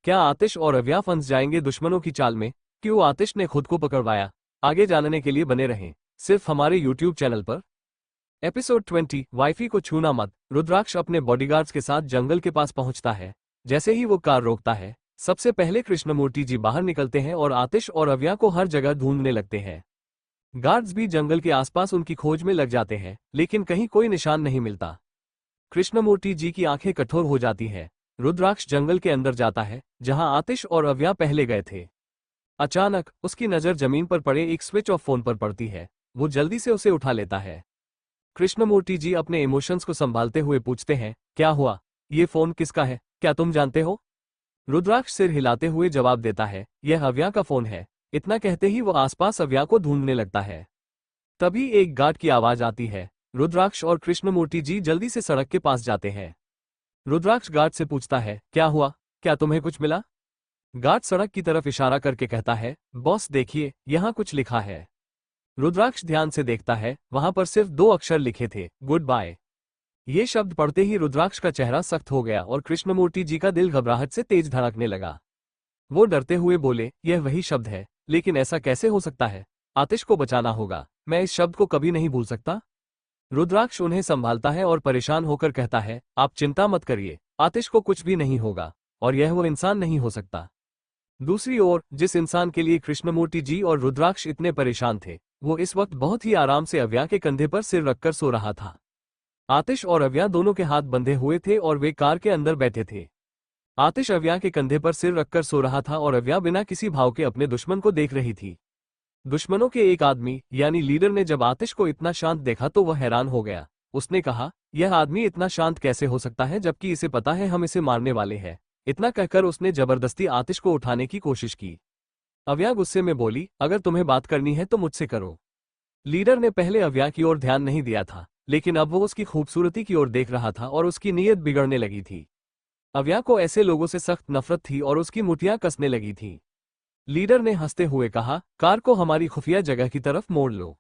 Speaker 1: क्या आतिश और अव्या फंस जाएंगे दुश्मनों की चाल में? क्यों आतिश ने खुद को पकड़वाया? आगे जानने के लिए बने रहें सिर्फ हमारे YouTube चैनल पर। एपिसोड 20 वाइफी को छूना मत। रुद्राक्ष अपने बॉडीगार्ड्स के साथ जंगल के पास पहुंचता है। जैसे ही वो कार रोकता है, सबसे पहले कृष्णमूर्ति जी बाहर निकलते हैं और आतिश और अव्या को हर जगह ढूंढने लगते हैं। गार्ड्स भी जंगल के आसपास उनकी खोज में लग जाते हैं, लेकिन कहीं कोई निशान नहीं मिलता। कृष्णमूर्ति जी की आंखें कठोर हो जाती है। रुद्राक्ष जंगल के अंदर जाता है, जहां आतिश और अव्या पहले गए थे। अचानक उसकी नजर जमीन पर पड़े एक स्विच ऑफ फोन पर पड़ती है। वो जल्दी से उसे उठा लेता है। कृष्णमूर्ति जी अपने इमोशंस को संभालते हुए पूछते हैं, क्या हुआ? ये फोन किसका है, क्या तुम जानते हो? रुद्राक्ष सिर हिलाते हुए जवाब देता है, यह अव्या का फोन है। इतना कहते ही वो आसपास अव्या को ढूंढने लगता है। तभी एक गार्ड की आवाज आती है। रुद्राक्ष और कृष्णमूर्ति जी जल्दी से सड़क के पास जाते हैं। रुद्राक्ष गार्ड से पूछता है, क्या हुआ, क्या तुम्हें कुछ मिला? गार्ड सड़क की तरफ इशारा करके कहता है, बॉस देखिए, यहाँ कुछ लिखा है। रुद्राक्ष ध्यान से देखता है, वहां पर सिर्फ 2 अक्षर लिखे थे, गुड बाय। ये शब्द पढ़ते ही रुद्राक्ष का चेहरा सख्त हो गया और कृष्णमूर्ति जी का दिल घबराहट से तेज धड़कने लगा। वो डरते हुए बोले, यह वही शब्द है, लेकिन ऐसा कैसे हो सकता है? आतिश को बचाना होगा, मैं इस शब्द को कभी नहीं भूल सकता। रुद्राक्ष उन्हें संभालता है और परेशान होकर कहता है, आप चिंता मत करिए, आतिश को कुछ भी नहीं होगा, और यह वो इंसान नहीं हो सकता। दूसरी ओर जिस इंसान के लिए कृष्णमूर्ति जी और रुद्राक्ष इतने परेशान थे, वो इस वक्त बहुत ही आराम से अव्या के कंधे पर सिर रखकर सो रहा था। आतिश और अव्या दोनों के हाथ बंधे हुए थे और वे कार के अंदर बैठे थे। आतिश अव्या के कंधे पर सिर रखकर सो रहा था और अव्या बिना किसी भाव के अपने दुश्मन को देख रही थी। दुश्मनों के एक आदमी यानी लीडर ने जब आतिश को इतना शांत देखा तो वह हैरान हो गया। उसने कहा, यह आदमी इतना शांत कैसे हो सकता है जबकि इसे पता है हम इसे मारने वाले हैं। इतना कहकर उसने जबरदस्ती आतिश को उठाने की कोशिश की। अव्या गुस्से में बोली, अगर तुम्हें बात करनी है तो मुझसे करो। लीडर ने पहले अव्या की ओर ध्यान नहीं दिया था, लेकिन अब वो उसकी खूबसूरती की ओर देख रहा था और उसकी नीयत बिगड़ने लगी थी। अव्या को ऐसे लोगों से सख्त नफरत थी और उसकी मुठियां कसने लगी थी। लीडर ने हंसते हुए कहा, कार को हमारी खुफिया जगह की तरफ मोड़ लो।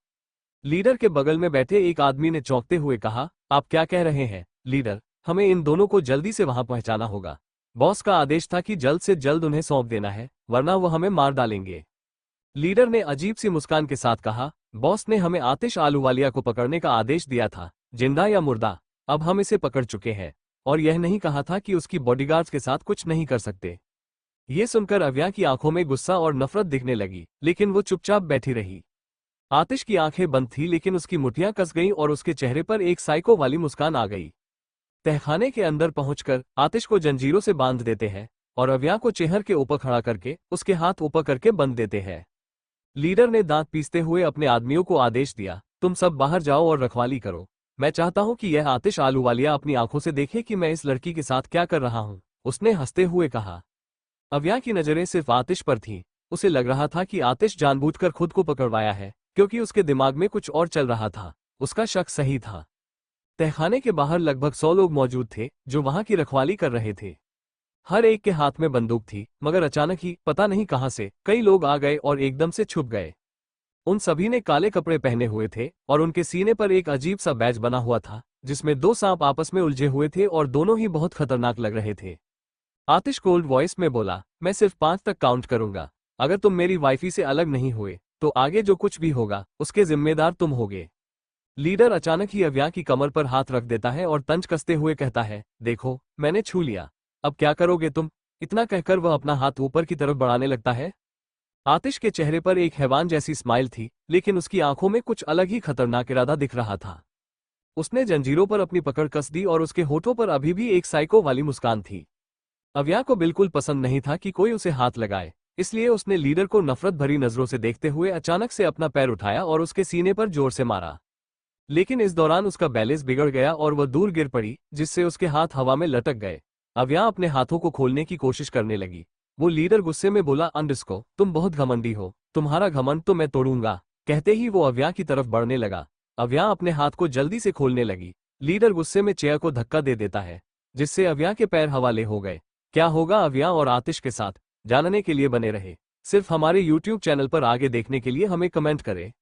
Speaker 1: लीडर के बगल में बैठे एक आदमी ने चौंकते हुए कहा, आप क्या कह रहे हैं लीडर? हमें इन दोनों को जल्दी से वहां पहुंचाना होगा। बॉस का आदेश था कि जल्द से जल्द उन्हें सौंप देना है, वरना वो हमें मार डालेंगे। लीडर ने अजीब सी मुस्कान के साथ कहा, बॉस ने हमें आतिश आलूवालिया को पकड़ने का आदेश दिया था, जिंदा या मुर्दा। अब हम इसे पकड़ चुके हैं, और यह नहीं कहा था कि उसकी बॉडीगार्ड्स के साथ कुछ नहीं कर सकते। ये सुनकर अव्या की आंखों में गुस्सा और नफरत दिखने लगी, लेकिन वो चुपचाप बैठी रही। आतिश की आंखें बंद थी, लेकिन उसकी मुठियां कस गईं और उसके चेहरे पर एक साइको वाली मुस्कान आ गई। तहखाने के अंदर पहुंचकर आतिश को जंजीरों से बांध देते हैं और अव्या को चेहर के ऊपर खड़ा करके उसके हाथ ऊपर करके बंद देते हैं। लीडर ने दांत पीसते हुए अपने आदमियों को आदेश दिया, तुम सब बाहर जाओ और रखवाली करो। मैं चाहता हूं कि यह आतिश आलूवालिया अपनी आंखों से देखे कि मैं इस लड़की के साथ क्या कर रहा हूं। उसने हंसते हुए कहा। अव्या की नजरें सिर्फ आतिश पर थीं। उसे लग रहा था कि आतिश जानबूझकर खुद को पकड़वाया है, क्योंकि उसके दिमाग में कुछ और चल रहा था। उसका शक सही था। तहखाने के बाहर लगभग 100 लोग मौजूद थे जो वहां की रखवाली कर रहे थे। हर एक के हाथ में बंदूक थी, मगर अचानक ही पता नहीं कहां से कई लोग आ गए और एकदम से छुप गए। उन सभी ने काले कपड़े पहने हुए थे और उनके सीने पर एक अजीब सा बैज बना हुआ था, जिसमें 2 सांप आपस में उलझे हुए थे और दोनों ही बहुत खतरनाक लग रहे थे। आतिश कोल्ड वॉइस में बोला, मैं सिर्फ 5 तक काउंट करूंगा। अगर तुम मेरी वाइफी से अलग नहीं हुए तो आगे जो कुछ भी होगा उसके जिम्मेदार तुम होगे। लीडर अचानक ही अव्या की कमर पर हाथ रख देता है और तंज कसते हुए कहता है, देखो मैंने छू लिया, अब क्या करोगे तुम? इतना कहकर वह अपना हाथ ऊपर की तरफ बढ़ाने लगता है। आतिश के चेहरे पर एक हैवान जैसी स्माइल थी, लेकिन उसकी आंखों में कुछ अलग ही खतरनाक इरादा दिख रहा था। उसने जंजीरों पर अपनी पकड़ कस दी और उसके होठों पर अभी भी एक साइको वाली मुस्कान थी। अव्या को बिल्कुल पसंद नहीं था कि कोई उसे हाथ लगाए, इसलिए उसने लीडर को नफरत भरी नजरों से देखते हुए अचानक से अपना पैर उठाया और उसके सीने पर जोर से मारा। लेकिन इस दौरान उसका बैलेंस बिगड़ गया और वह दूर गिर पड़ी, जिससे उसके हाथ हवा में लटक गए। अव्या अपने हाथों को खोलने की कोशिश करने लगी। वो लीडर गुस्से में बोला, अंडरस्को, तुम बहुत घमंडी हो, तुम्हारा घमंड तो मैं तोड़ूंगा। कहते ही वो अव्या की तरफ बढ़ने लगा। अव्या अपने हाथ को जल्दी से खोलने लगी। लीडर गुस्से में चेयर को धक्का दे देता है, जिससे अव्या के पैर हवाले हो गए। क्या होगा अव्या और आतिश के साथ, जानने के लिए बने रहे सिर्फ हमारे YouTube चैनल पर। आगे देखने के लिए हमें कमेंट करें।